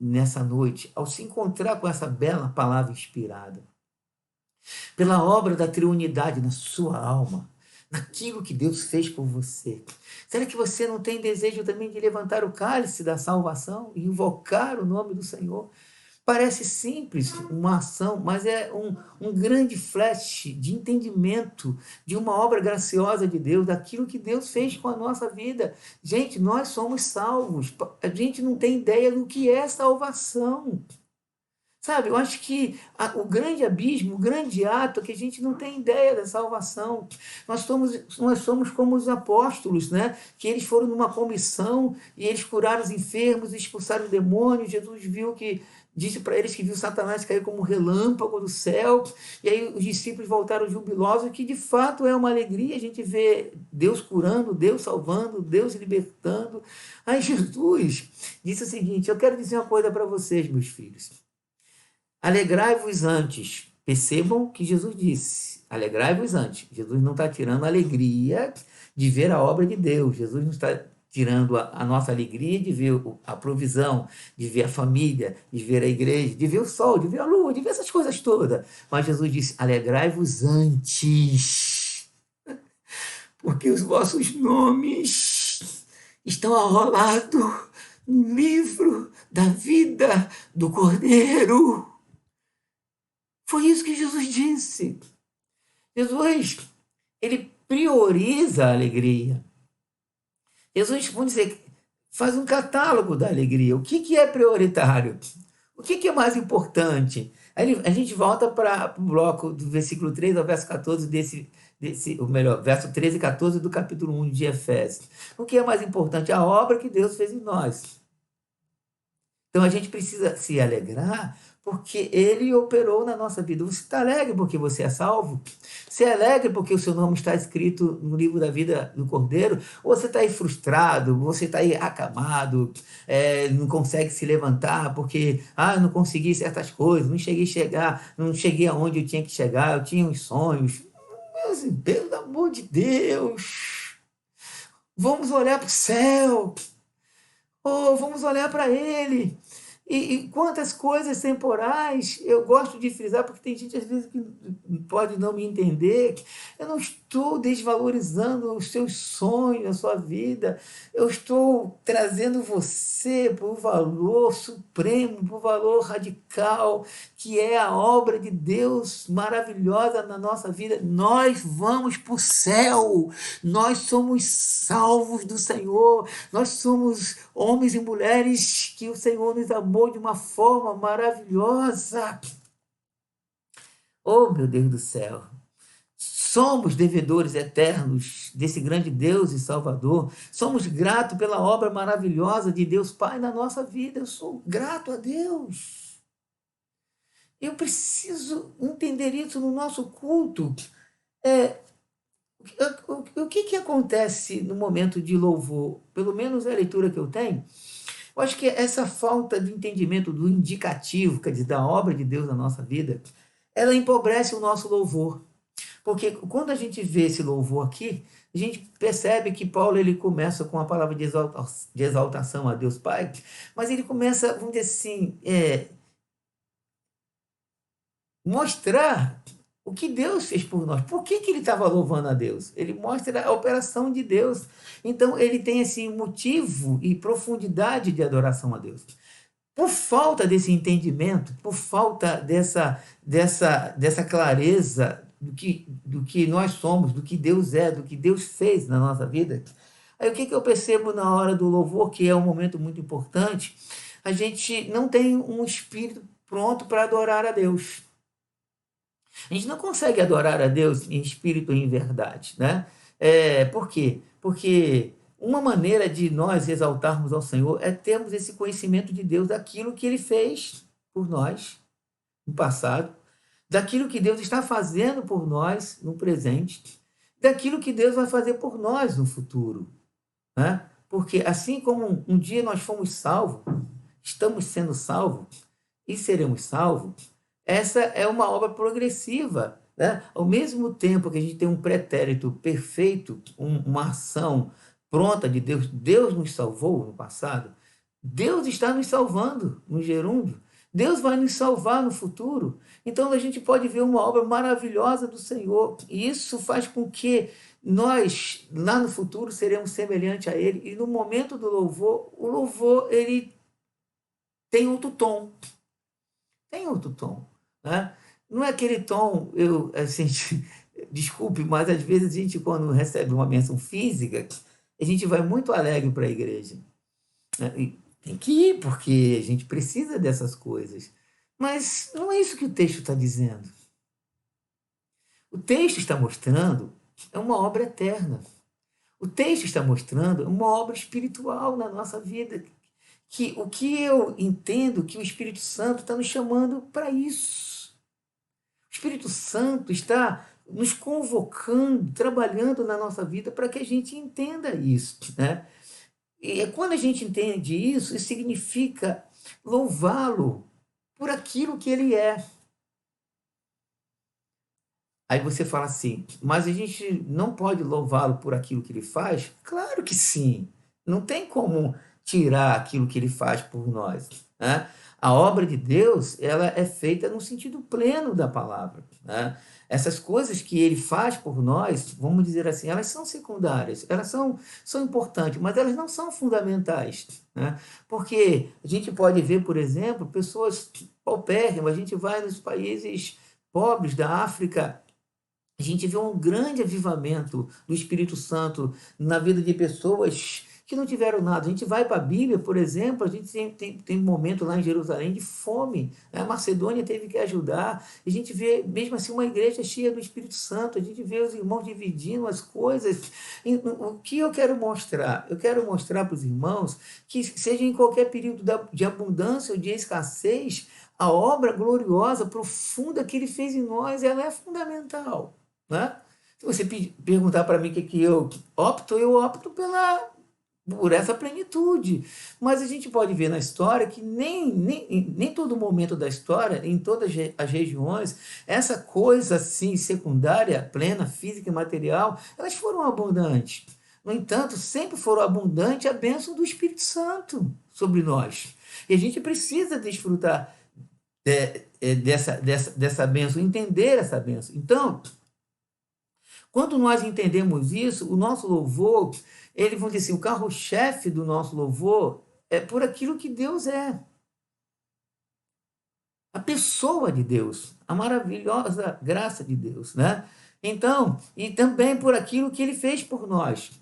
nessa noite, ao se encontrar com essa bela palavra inspirada, pela obra da triunidade na sua alma, naquilo que Deus fez por você? Será que você não tem desejo também de levantar o cálice da salvação e invocar o nome do Senhor? Parece simples uma ação, mas é um grande flash de entendimento de uma obra graciosa de Deus, daquilo que Deus fez com a nossa vida. Gente, nós somos salvos. A gente não tem ideia do que é salvação. Sabe, eu acho que o grande abismo, o grande ato é que a gente não tem ideia da salvação. Nós somos como os apóstolos, né? Que eles foram numa comissão e eles curaram os enfermos, expulsaram o demônio. Jesus viu que disse para eles que viu Satanás cair como um relâmpago do céu. E aí os discípulos voltaram jubilosos, que de fato é uma alegria a gente ver Deus curando, Deus salvando, Deus libertando. Aí Jesus disse o seguinte: eu quero dizer uma coisa para vocês, meus filhos. Alegrai-vos antes. Percebam que Jesus disse: alegrai-vos antes. Jesus não está tirando a alegria de ver a obra de Deus. Jesus não está tirando a nossa alegria de ver a provisão, de ver a família, de ver a igreja, de ver o sol, de ver a lua, de ver essas coisas todas. Mas Jesus disse: alegrai-vos antes, porque os vossos nomes estão arrolados no livro da vida do Cordeiro. Foi isso que Jesus disse. Jesus, ele prioriza a alegria. Jesus, vamos dizer, faz um catálogo da alegria. O que é prioritário? O que é mais importante? Aí a gente volta para o bloco do versículo 3 ao verso 14 ou melhor, verso 13 e 14 do capítulo 1 de Efésios. O que é mais importante? A obra que Deus fez em nós. Então a gente precisa se alegrar porque ele operou na nossa vida. Você está alegre porque você é salvo? Você é alegre porque o seu nome está escrito no livro da vida do Cordeiro? Ou você está aí frustrado, você está aí acamado, não consegue se levantar porque não consegui certas coisas, não cheguei aonde eu tinha que chegar, eu tinha uns sonhos. Mas, pelo amor de Deus, vamos olhar para o céu. Oh, vamos olhar para ele. E quantas coisas temporais, eu gosto de frisar, porque tem gente às vezes que pode não me entender. Eu não estou desvalorizando os seus sonhos, a sua vida. Eu estou trazendo você para o valor supremo, para o valor radical, que é a obra de Deus maravilhosa na nossa vida. Nós vamos para o céu, nós somos salvos do Senhor, nós somos homens e mulheres que o Senhor nos amou de uma forma maravilhosa. Oh, meu Deus do céu! Somos devedores eternos desse grande Deus e Salvador. Somos gratos pela obra maravilhosa de Deus Pai na nossa vida. Eu sou grato a Deus. Eu preciso entender isso no nosso culto. O que acontece no momento de louvor? Pelo menos a leitura que eu tenho, eu acho que essa falta de entendimento do indicativo, quer dizer, da obra de Deus na nossa vida, ela empobrece o nosso louvor. Porque quando a gente vê esse louvor aqui, a gente percebe que Paulo ele começa com a palavra de exaltação a Deus Pai, mas ele começa, vamos dizer assim, mostrar o que Deus fez por nós. Por que ele estava louvando a Deus? Ele mostra a operação de Deus. Então, ele tem esse motivo e profundidade de adoração a Deus. Por falta desse entendimento, por falta dessa clareza do que nós somos, do que Deus é, do que Deus fez na nossa vida, aí o que eu percebo na hora do louvor, que é um momento muito importante, a gente não tem um espírito pronto para adorar a Deus. A gente não consegue adorar a Deus em espírito e em verdade, né? Por quê? Porque uma maneira de nós exaltarmos ao Senhor é termos esse conhecimento de Deus, daquilo que Ele fez por nós no passado, daquilo que Deus está fazendo por nós no presente, daquilo que Deus vai fazer por nós no futuro, né? Porque assim como um dia nós fomos salvos, estamos sendo salvos e seremos salvos, essa é uma obra progressiva, né? Ao mesmo tempo que a gente tem um pretérito perfeito, uma ação pronta de Deus, Deus nos salvou no passado, Deus está nos salvando no gerúndio, Deus vai nos salvar no futuro. Então a gente pode ver uma obra maravilhosa do Senhor, e isso faz com que nós, lá no futuro, seremos semelhantes a Ele, e no momento do louvor, o louvor ele tem outro tom, tem outro tom, né? Não é aquele tom, assim, desculpe, mas às vezes a gente, quando recebe uma bênção física, a gente vai muito alegre para a igreja, né? E tem que ir, porque a gente precisa dessas coisas. Mas não é isso que o texto está dizendo. O texto está mostrando é uma obra eterna. O texto está mostrando uma obra espiritual na nossa vida. Que o que eu entendo que o Espírito Santo está nos chamando para isso. O Espírito Santo está nos convocando, trabalhando na nossa vida para que a gente entenda isso, né? E quando a gente entende isso, isso significa louvá-lo por aquilo que ele é. Aí você fala assim, mas a gente não pode louvá-lo por aquilo que ele faz? Claro que sim. Não tem como tirar aquilo que ele faz por nós, né? A obra de Deus, ela é feita no sentido pleno da palavra, né? Essas coisas que ele faz por nós, vamos dizer assim, elas são secundárias, elas são importantes, mas elas não são fundamentais, né? Porque a gente pode ver, por exemplo, pessoas paupérrimas, a gente vai nos países pobres da África, a gente vê um grande avivamento do Espírito Santo na vida de pessoas que não tiveram nada. A gente vai para a Bíblia, por exemplo, a gente tem um momento lá em Jerusalém de fome, né? A Macedônia teve que ajudar. A gente vê, mesmo assim, uma igreja cheia do Espírito Santo. A gente vê os irmãos dividindo as coisas. O que eu quero mostrar? Eu quero mostrar para os irmãos que, seja em qualquer período de abundância ou de escassez, a obra gloriosa, profunda que ele fez em nós, ela é fundamental, né? Se você perguntar para mim o que eu opto por essa plenitude. Mas a gente pode ver na história que nem todo momento da história, em todas as regiões, essa coisa assim, secundária, plena, física e material, elas foram abundantes. No entanto, sempre foram abundantes a bênção do Espírito Santo sobre nós. E a gente precisa desfrutar dessa bênção, entender essa bênção. Então, quando nós entendemos isso, o nosso louvor, ele, vamos dizer assim, o carro-chefe do nosso louvor é por aquilo que Deus é. A pessoa de Deus, a maravilhosa graça de Deus, né? Então, e também por aquilo que ele fez por nós.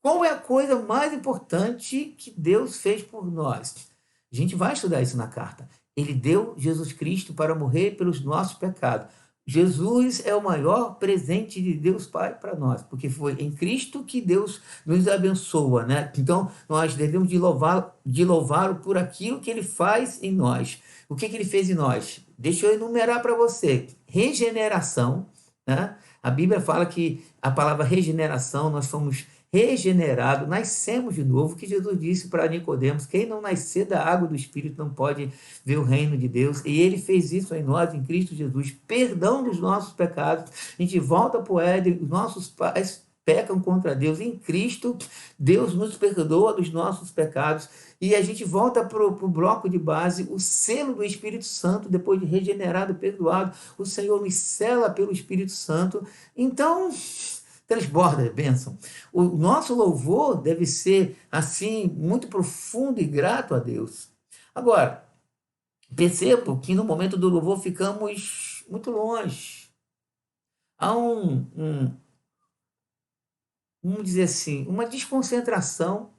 Qual é a coisa mais importante que Deus fez por nós? A gente vai estudar isso na carta. Ele deu Jesus Cristo para morrer pelos nossos pecados. Jesus é o maior presente de Deus Pai para nós, porque foi em Cristo que Deus nos abençoa, né? Então, nós devemos de louvá-lo por aquilo que ele faz em nós. O que ele fez em nós? Deixa eu enumerar para você. Regeneração, né? A Bíblia fala que a palavra regeneração, nós fomos regenerados, nascemos de novo, que Jesus disse para Nicodemos, quem não nascer da água do Espírito não pode ver o reino de Deus, e ele fez isso em nós, em Cristo Jesus, perdão dos nossos pecados, a gente volta para o Éden, os nossos pais pecam contra Deus, em Cristo, Deus nos perdoa dos nossos pecados, e a gente volta para o bloco de base, o selo do Espírito Santo, depois de regenerado, perdoado, o Senhor nos sela pelo Espírito Santo, então transborda a bênção. O nosso louvor deve ser, assim, muito profundo e grato a Deus. Agora, percebo que no momento do louvor ficamos muito longe. Há vamos dizer assim, uma desconcentração.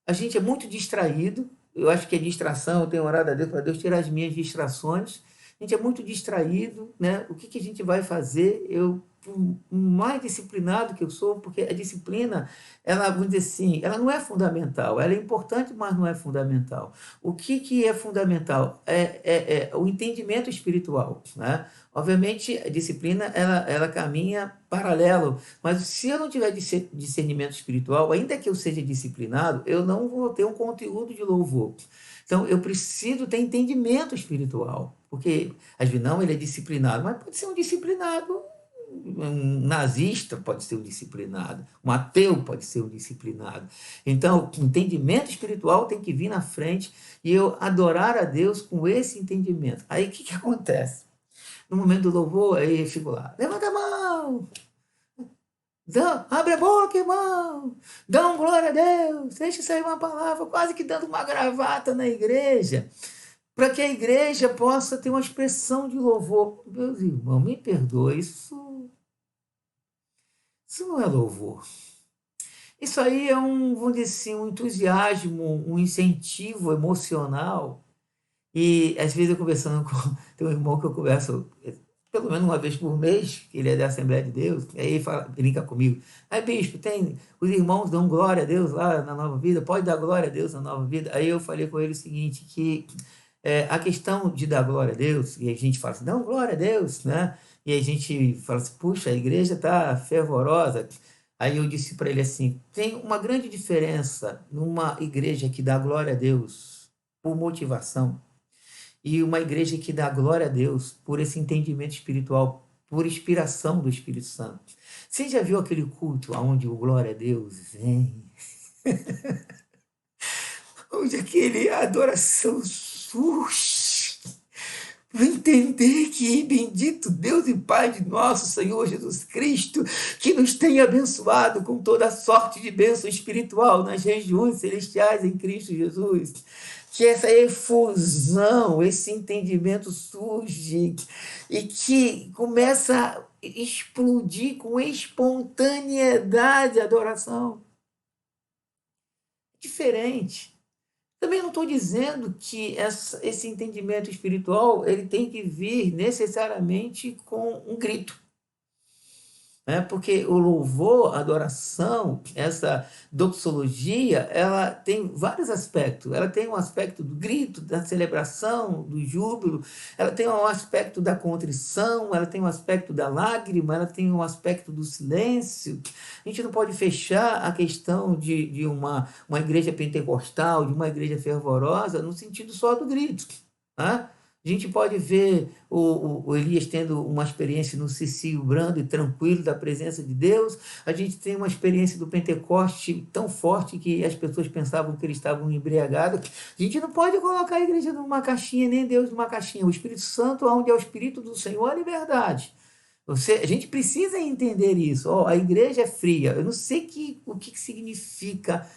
A gente é muito distraído. Eu acho que é distração, eu tenho orado a Deus para Deus tirar as minhas distrações. A gente é muito distraído, né? O que a gente vai fazer? Eu, por mais disciplinado que eu sou, porque a disciplina, ela, vamos dizer assim, ela não é fundamental. Ela é importante, mas não é fundamental. O que é fundamental? É o entendimento espiritual, né? Obviamente, a disciplina, ela caminha paralelo, mas se eu não tiver discernimento espiritual, ainda que eu seja disciplinado, eu não vou ter um conteúdo de louvor. Então, eu preciso ter entendimento espiritual, porque, às vezes, não, ele é disciplinado, mas pode ser um disciplinado, um nazista pode ser um disciplinado, um ateu pode ser um disciplinado. Então, o entendimento espiritual tem que vir na frente e eu adorar a Deus com esse entendimento. Aí, o que acontece? No momento do louvor, aí eu fico lá, levanta a mão, abre a boca, irmão, dá um glória a Deus, deixa sair uma palavra, quase que dando uma gravata na igreja, para que a igreja possa ter uma expressão de louvor. Meus irmãos, me perdoe, isso não é louvor. Isso aí é vamos dizer assim, um entusiasmo, um incentivo emocional. E às vezes eu conversando com tem um irmão que eu converso pelo menos uma vez por mês, que ele é da Assembleia de Deus, aí ele fala, brinca comigo. Aí, bispo, os irmãos dão glória a Deus lá na Nova Vida, pode dar glória a Deus na Nova Vida. Aí eu falei com ele o seguinte, que a questão de dar glória a Deus, e a gente fala assim, não, glória a Deus, né? E a gente fala assim, puxa, a igreja está fervorosa. Aí eu disse para ele assim, tem uma grande diferença numa igreja que dá glória a Deus por motivação, e uma igreja que dá glória a Deus por esse entendimento espiritual, por inspiração do Espírito Santo. Você já viu aquele culto onde o glória a Deus vem? Onde aquele adoração surge? Para entender que bendito Deus e Pai de nosso Senhor Jesus Cristo, que nos tem abençoado com toda sorte de bênção espiritual nas regiões celestiais em Cristo Jesus. Que essa efusão, esse entendimento surge e que começa a explodir com espontaneidade a adoração. Diferente. Também não estou dizendo que esse entendimento espiritual ele tem que vir necessariamente com um grito. Porque o louvor, a adoração, essa doxologia, ela tem vários aspectos. Ela tem um aspecto do grito, da celebração, do júbilo, ela tem um aspecto da contrição, ela tem um aspecto da lágrima, ela tem um aspecto do silêncio. A gente não pode fechar a questão de uma igreja pentecostal, de uma igreja fervorosa, no sentido só do grito. Né? A gente pode ver o Elias tendo uma experiência no cicio brando e tranquilo da presença de Deus. A gente tem uma experiência do Pentecoste tão forte que as pessoas pensavam que eles estavam embriagados. A gente não pode colocar a igreja numa caixinha, nem Deus numa caixinha. O Espírito Santo, onde é o Espírito do Senhor, é liberdade. A gente precisa entender isso. A igreja é fria. Eu não sei o que significa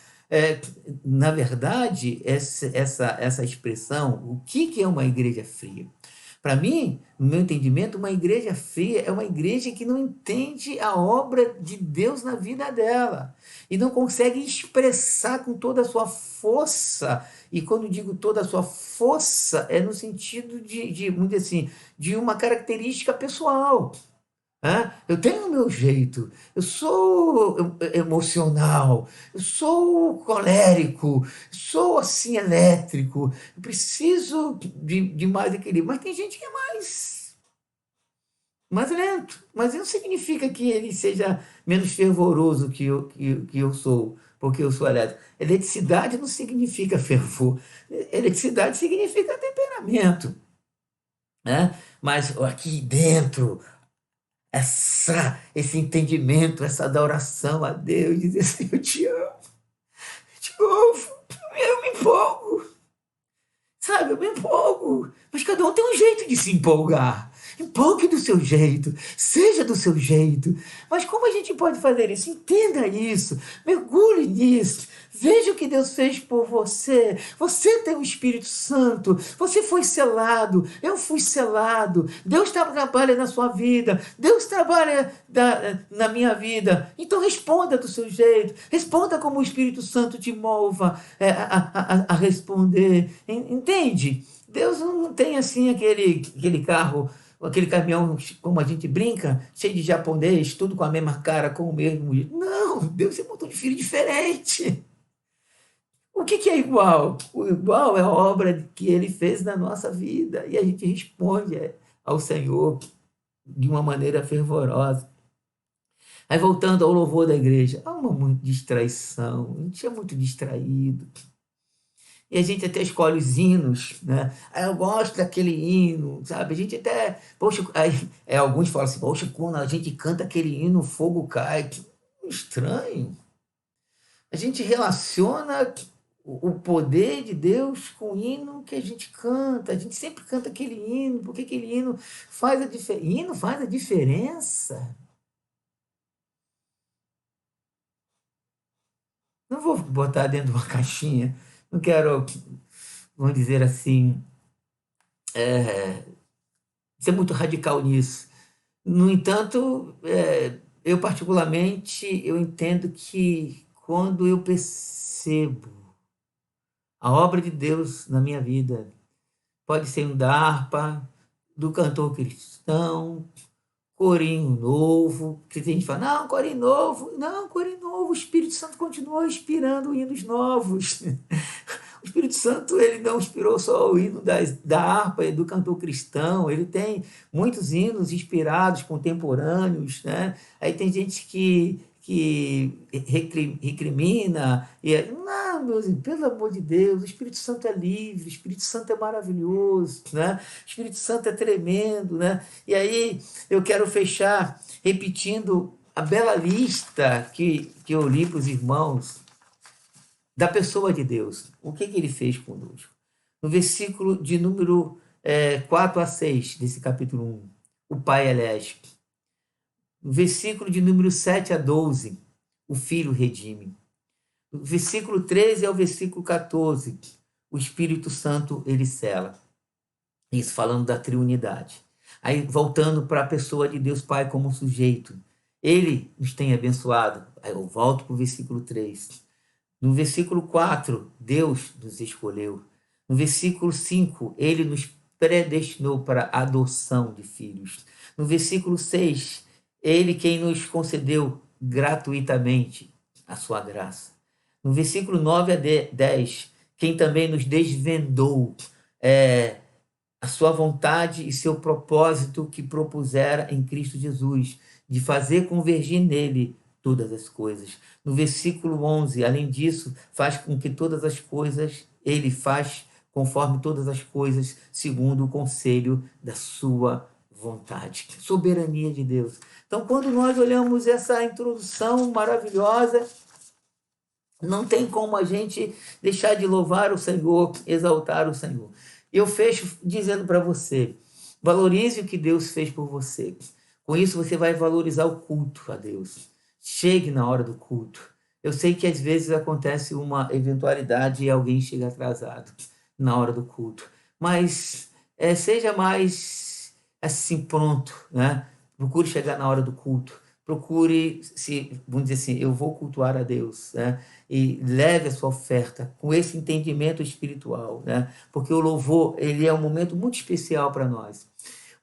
na verdade, essa expressão, o que é uma igreja fria? Para mim, no meu entendimento, uma igreja fria é uma igreja que não entende a obra de Deus na vida dela e não consegue expressar com toda a sua força. E quando digo toda a sua força, é no sentido vamos dizer assim, de uma característica pessoal. Eu tenho o meu jeito, eu sou emocional, eu sou colérico, sou assim elétrico, eu preciso de mais equilíbrio, mas tem gente que é mais lento. Mas não significa que ele seja menos fervoroso que eu sou, porque eu sou elétrico. Eletricidade não significa fervor. Eletricidade significa temperamento, né? Mas aqui dentro, esse entendimento, essa adoração a Deus, dizer assim, eu te amo, de novo, eu me empolgo. Sabe, eu me empolgo. Mas cada um tem um jeito de se empolgar. Empolgue do seu jeito, seja do seu jeito. Mas como a gente pode fazer isso? Entenda isso, mergulhe nisso. Veja o que Deus fez por você. Você tem o Espírito Santo, você foi selado, eu fui selado. Deus trabalha na sua vida, Deus trabalha na minha vida. Então responda do seu jeito, responda como o Espírito Santo te mova a responder. Entende? Deus não tem assim aquele carro, aquele caminhão, como a gente brinca, cheio de japonês, tudo com a mesma cara, com o mesmo. Não, Deus é um montão de filho diferente. O que é igual? O igual é a obra que ele fez na nossa vida. E a gente responde ao Senhor de uma maneira fervorosa. Aí voltando ao louvor da igreja, há uma muita distraição, a gente é muito distraído. E a gente até escolhe os hinos, né? Aí eu gosto daquele hino, sabe? A gente até. Poxa, aí, alguns falam assim, poxa, quando a gente canta aquele hino, o fogo cai. Que estranho. A gente relaciona o poder de Deus com o hino que a gente canta. A gente sempre canta aquele hino, porque aquele hino faz a diferença. Hino faz a diferença. Não vou botar dentro de uma caixinha. Não quero, vamos dizer assim, ser muito radical nisso. No entanto, eu particularmente, eu entendo que quando eu percebo a obra de Deus na minha vida, pode ser um da harpa, do cantor cristão, corinho novo, que tem gente que fala, não, corinho novo, o Espírito Santo continua inspirando hinos novos. O Espírito Santo, ele não inspirou só o hino da harpa e do cantor cristão, ele tem muitos hinos inspirados, contemporâneos, né? Aí tem gente que recrimina, não, meus, pelo amor de Deus, o Espírito Santo é livre, o Espírito Santo é maravilhoso, né? O Espírito Santo é tremendo, né? E aí eu quero fechar repetindo a bela lista que eu li para os irmãos da pessoa de Deus. O que ele fez conosco? No versículo de número 4 a 6 desse capítulo 1, o Pai elege. No versículo de número 7 a 12, o Filho redime. Do versículo 13 ao versículo 14, o Espírito Santo ele sela. Isso falando da triunidade. Aí voltando para a pessoa de Deus Pai como sujeito. Ele nos tem abençoado. Aí eu volto para o versículo 3. No versículo 4, Deus nos escolheu. No versículo 5, ele nos predestinou para a adoção de filhos. No versículo 6, ele quem nos concedeu gratuitamente a sua graça. No versículo 9 a 10, quem também nos desvendou a sua vontade e seu propósito que propusera em Cristo Jesus, de fazer convergir nele todas as coisas. No versículo 11, além disso, faz com que todas as coisas, ele faz conforme todas as coisas, segundo o conselho da sua vontade. Soberania de Deus. Então, quando nós olhamos essa introdução maravilhosa, não tem como a gente deixar de louvar o Senhor, exaltar o Senhor. Eu fecho dizendo para você, valorize o que Deus fez por você. Com isso, você vai valorizar o culto a Deus. Chegue na hora do culto. Eu sei que às vezes acontece uma eventualidade e alguém chega atrasado na hora do culto. Mas seja mais assim pronto, né? Procure chegar na hora do culto. Procure, vamos dizer assim, eu vou cultuar a Deus, né? E leve a sua oferta com esse entendimento espiritual, né? Porque o louvor, ele é um momento muito especial para nós.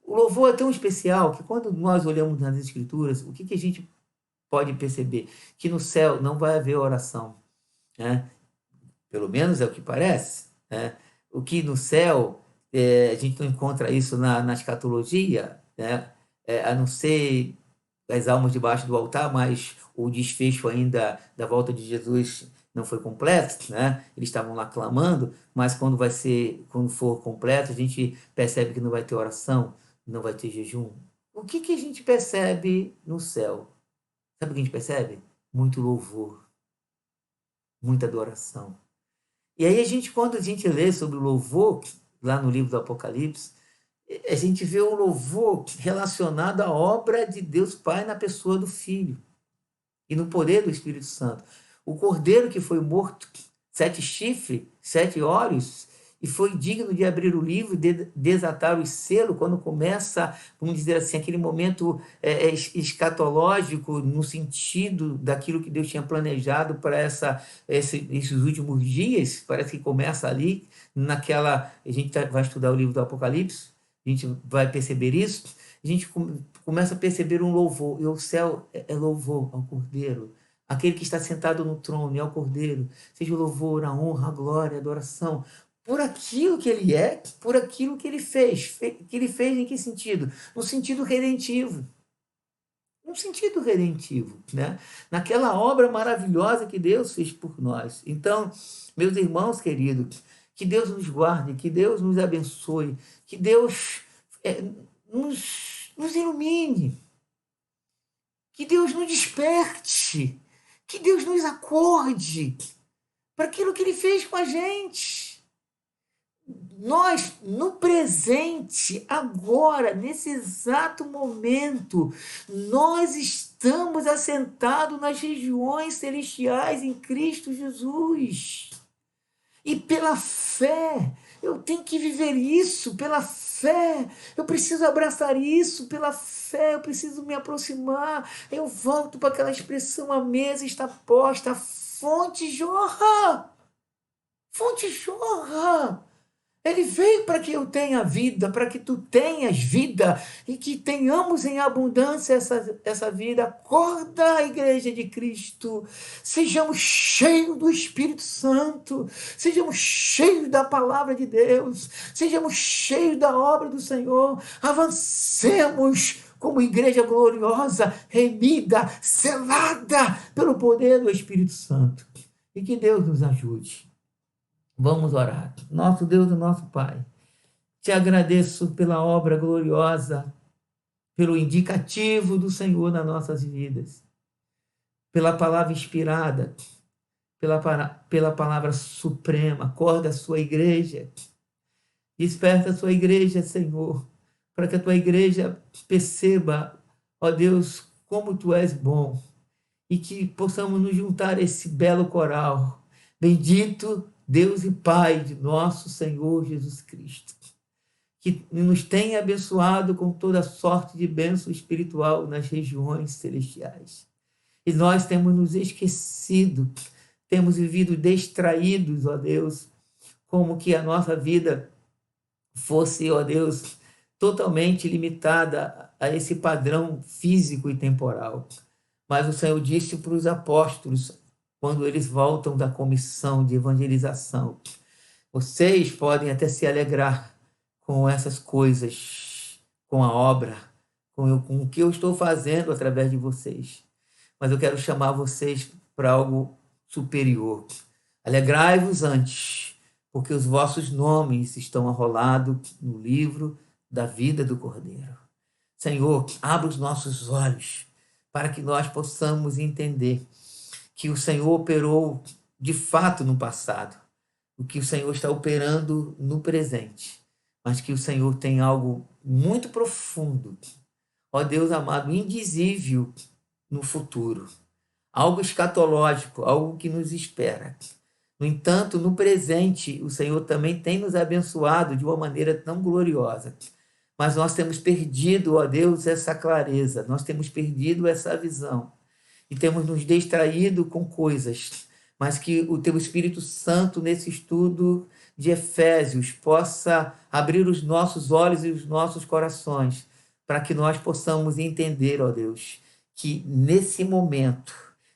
O louvor é tão especial que quando nós olhamos nas Escrituras, o que a gente pode perceber? Que no céu não vai haver oração, né? Pelo menos é o que parece, né? O que no céu, a gente não encontra isso na escatologia, né? a não ser as almas debaixo do altar, mas o desfecho ainda da volta de Jesus não foi completo, né? Eles estavam lá clamando, mas quando for completo, a gente percebe que não vai ter oração, não vai ter jejum. O que que a gente percebe no céu? Sabe o que a gente percebe? Muito louvor, muita adoração. E aí quando a gente lê sobre o louvor, lá no livro do Apocalipse, a gente vê o louvor relacionado à obra de Deus Pai na pessoa do Filho e no poder do Espírito Santo. O cordeiro que foi morto, 7 chifres, 7 olhos, e foi digno de abrir o livro e desatar o selo, quando começa, vamos dizer assim, aquele momento escatológico, no sentido daquilo que Deus tinha planejado para esses últimos dias. Parece que começa ali, a gente vai estudar o livro do Apocalipse, a gente vai perceber isso, a gente começa a perceber um louvor, e o céu é louvor ao Cordeiro, aquele que está sentado no trono, e ao Cordeiro, seja o louvor, a honra, a glória, a adoração, por aquilo que ele é, por aquilo que ele fez. Que ele fez em que sentido? No sentido redentivo. No sentido redentivo, né? Naquela obra maravilhosa que Deus fez por nós. Então, meus irmãos queridos, que Deus nos guarde, que Deus nos abençoe, que Deus nos ilumine, que Deus nos desperte, que Deus nos acorde para aquilo que Ele fez com a gente. Nós, no presente, agora, nesse exato momento, nós estamos assentados nas regiões celestiais em Cristo Jesus. E pela fé, eu tenho que viver isso, pela fé, eu preciso abraçar isso, pela fé, eu preciso me aproximar. Eu volto para aquela expressão: a mesa está posta, a fonte jorra. Fonte jorra. Ele veio para que eu tenha vida, para que tu tenhas vida e que tenhamos em abundância essa vida. Acorda, a igreja de Cristo. Sejamos cheios do Espírito Santo, sejamos cheios da palavra de Deus, sejamos cheios da obra do Senhor. Avancemos como igreja gloriosa, remida, selada pelo poder do Espírito Santo. E que Deus nos ajude. Vamos orar. Nosso Deus e nosso Pai, te agradeço pela obra gloriosa, pelo indicativo do Senhor nas nossas vidas, pela palavra inspirada, pela palavra suprema. Acorda a sua igreja, desperta a sua igreja, Senhor, para que a tua igreja perceba, ó Deus, como tu és bom, e que possamos nos juntar a esse belo coral. Bendito Deus e Pai de nosso Senhor Jesus Cristo, que nos tenha abençoado com toda sorte de bênção espiritual nas regiões celestiais. E nós temos nos esquecido, temos vivido distraídos, ó Deus, como que a nossa vida fosse, ó Deus, totalmente limitada a esse padrão físico e temporal. Mas o Senhor disse para os apóstolos, quando eles voltam da comissão de evangelização: vocês podem até se alegrar com essas coisas, com a obra, com o que eu estou fazendo através de vocês, mas eu quero chamar vocês para algo superior. Alegrai-vos antes, porque os vossos nomes estão arrolados no livro da vida do Cordeiro. Senhor, abra os nossos olhos para que nós possamos entender que o Senhor operou de fato no passado, o que o Senhor está operando no presente, mas que o Senhor tem algo muito profundo, ó Deus amado, indizível no futuro, algo escatológico, algo que nos espera. No entanto, no presente, o Senhor também tem nos abençoado de uma maneira tão gloriosa, mas nós temos perdido, ó Deus, essa clareza, nós temos perdido essa visão, e temos nos distraído com coisas, mas que o teu Espírito Santo, nesse estudo de Efésios, possa abrir os nossos olhos e os nossos corações, para que nós possamos entender, ó Deus, que nesse momento,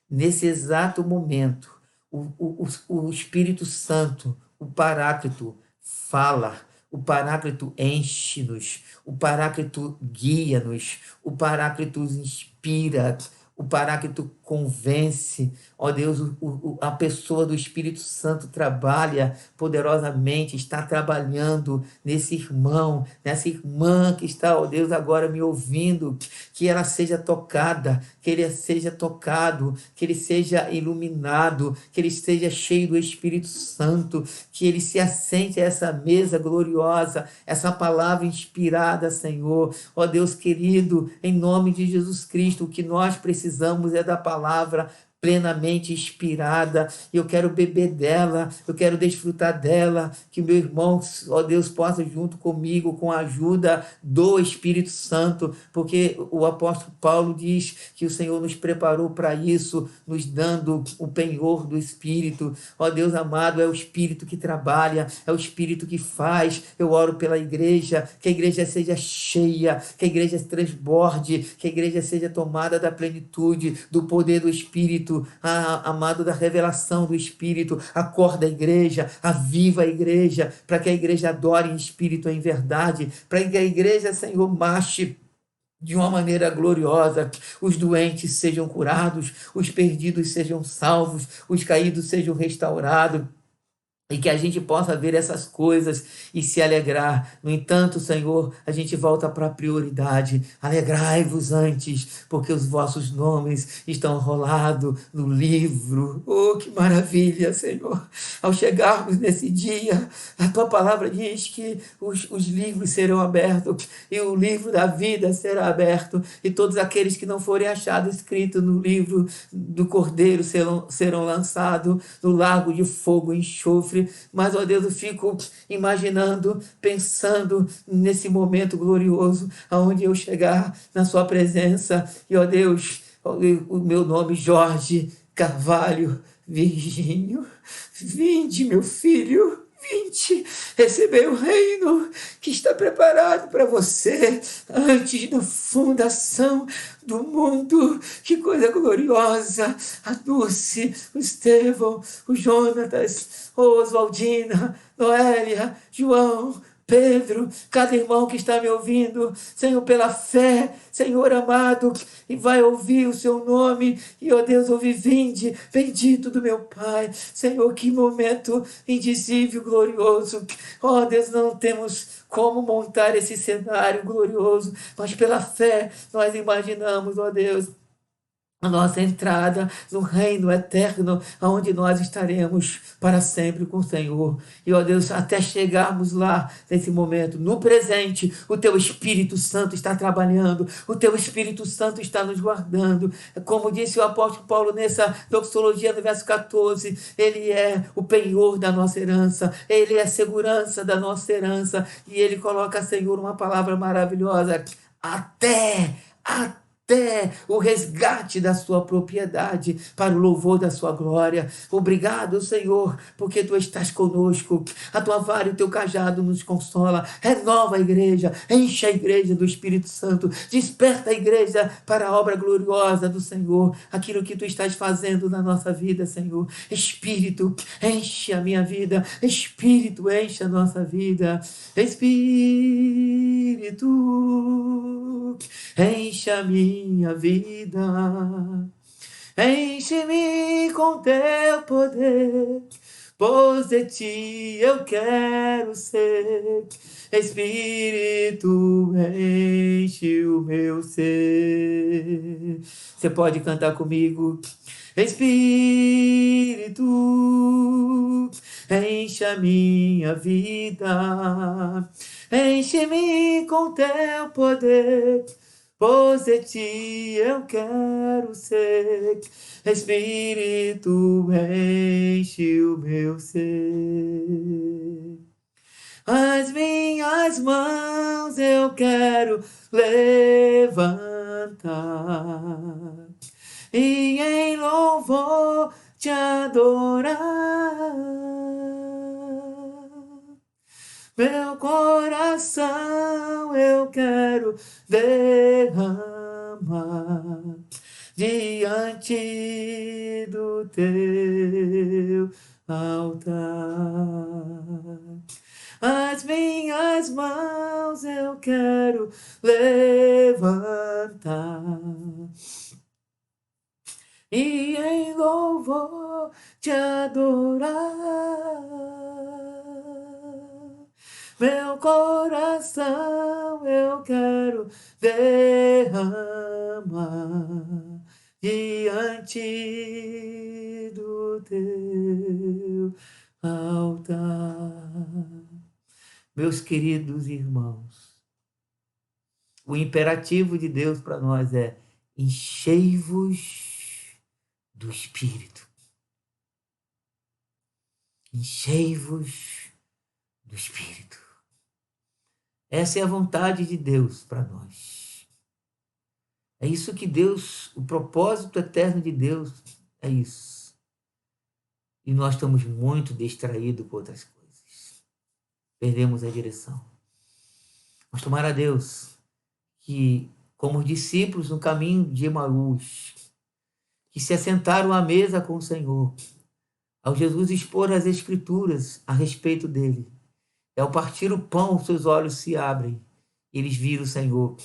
nesse exato momento, o Espírito Santo, o Paráclito, fala. o Paráclito enche-nos, o Paráclito guia-nos, o Paráclito inspira, o Paráclito convence. Ó Deus, a pessoa do Espírito Santo trabalha poderosamente, está trabalhando nesse irmão, nessa irmã que está, ó Deus, agora me ouvindo, que ela seja tocada, que ele seja tocado, que ele seja iluminado, que ele esteja cheio do Espírito Santo, que ele se assente a essa mesa gloriosa, essa palavra inspirada, Senhor. Ó Deus querido, em nome de Jesus Cristo, o que nós precisamos é da palavra plenamente inspirada, e eu quero beber dela, eu quero desfrutar dela, que meu irmão, ó Deus, possa junto comigo, com a ajuda do Espírito Santo, porque o apóstolo Paulo diz que o Senhor nos preparou para isso, nos dando o penhor do Espírito. Ó Deus amado, é o Espírito que trabalha, é o Espírito que faz. Eu oro pela igreja, que a igreja seja cheia, que a igreja transborde, que a igreja seja tomada da plenitude, do poder do Espírito, amado, da revelação do Espírito. Acorda a igreja, aviva a igreja, para que a igreja adore em espírito e em verdade, para que a igreja, Senhor, marche de uma maneira gloriosa, os doentes sejam curados, os perdidos sejam salvos, os caídos sejam restaurados, e que a gente possa ver essas coisas e se alegrar. No entanto, Senhor, a gente volta para a prioridade. Alegrai-vos antes, porque os vossos nomes estão rolados no livro. Oh, que maravilha, Senhor! Ao chegarmos nesse dia, a tua palavra diz que os livros serão abertos, e o livro da vida será aberto, e todos aqueles que não forem achados escritos no livro do Cordeiro serão lançados no lago de fogo e enxofre. Mas, ó Deus, eu fico imaginando, pensando nesse momento glorioso, aonde eu chegar na sua presença, e, ó Deus, o meu nome Jorge Carvalho Virgínio, vinde, meu filho, vinde receber o reino que está preparado para você antes da fundação do mundo. Que coisa gloriosa! A Dulce, o Estevão, o Jonatas, a Oswaldina, Noélia, João, Pedro, cada irmão que está me ouvindo, Senhor, pela fé, Senhor amado, e vai ouvir o seu nome, e, ó Deus, ouve, vinde, bendito do meu Pai. Senhor, que momento indizível, glorioso. Ó Deus, não temos como montar esse cenário glorioso, mas pela fé nós imaginamos, ó Deus, a nossa entrada no reino eterno, onde nós estaremos para sempre com o Senhor. E, ó Deus, até chegarmos lá, nesse momento, no presente, o Teu Espírito Santo está trabalhando, o Teu Espírito Santo está nos guardando. Como disse o apóstolo Paulo nessa doxologia no verso 14, Ele é o penhor da nossa herança, Ele é a segurança da nossa herança, e Ele coloca, Senhor, uma palavra maravilhosa: até o resgate da sua propriedade, para o louvor da sua glória. Obrigado, Senhor, porque Tu estás conosco. A Tua vara e o Teu cajado nos consola. Renova a igreja, enche a igreja do Espírito Santo, desperta a igreja para a obra gloriosa do Senhor, aquilo que Tu estás fazendo na nossa vida, Senhor. Espírito, enche a minha vida. Espírito, enche a nossa vida. Espírito, enche a minha vida, enche-me com Teu poder, pois de Ti eu quero ser. Espírito, enche o meu ser. Você pode cantar comigo? Espírito, enche a minha vida, enche-me com Teu poder, pois de Ti eu quero ser. Espírito, enche o meu ser. As minhas mãos eu quero levantar e em louvor Te adorar. Meu coração eu quero derramar diante do Teu altar. as minhas mãos eu quero levantar e em louvor te adorar. Meu coração eu quero derramar diante do teu altar. Meus queridos irmãos, o imperativo de Deus para nós é: enchei-vos do Espírito. Enchei-vos do Espírito. Essa é a vontade de Deus para nós. É isso que Deus, o propósito eterno de Deus é isso. E nós estamos muito distraídos com outras coisas. Perdemos a direção. Mas tomara a Deus que, como os discípulos no caminho de Emaús, que se assentaram à mesa com o Senhor, ao Jesus expor as Escrituras a respeito dele, ao partir o pão, seus olhos se abrem, eles viram o Senhor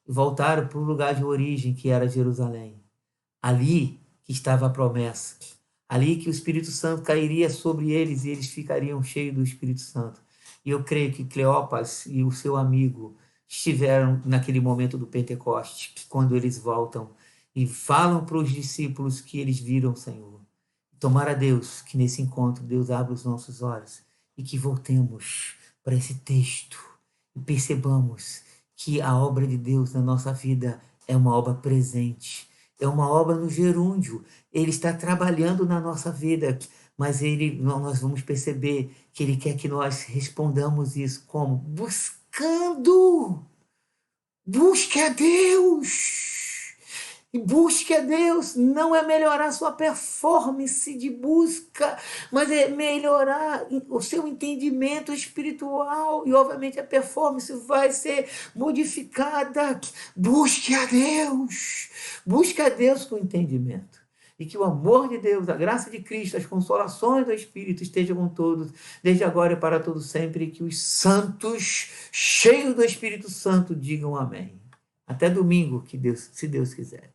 e voltaram para o lugar de origem, que era Jerusalém. Ali que estava a promessa, ali que o Espírito Santo cairia sobre eles e eles ficariam cheios do Espírito Santo. E eu creio que Cleopas e o seu amigo estiveram naquele momento do Pentecoste, quando eles voltam e falam para os discípulos que eles viram o Senhor. Tomara a Deus que nesse encontro Deus abra os nossos olhos e que voltemos para esse texto e percebamos que a obra de Deus na nossa vida é uma obra presente, é uma obra no gerúndio. Ele está trabalhando na nossa vida, mas nós vamos perceber que Ele quer que nós respondamos isso como? Buscando! Busque a Deus! E busque a Deus não é melhorar sua performance de busca, mas é melhorar o seu entendimento espiritual. E, obviamente, a performance vai ser modificada. Busque a Deus. Busque a Deus com entendimento. E que o amor de Deus, a graça de Cristo, as consolações do Espírito estejam com todos, desde agora e para todo sempre. E que os santos, cheios do Espírito Santo, digam amém. Até domingo, se Deus quiser.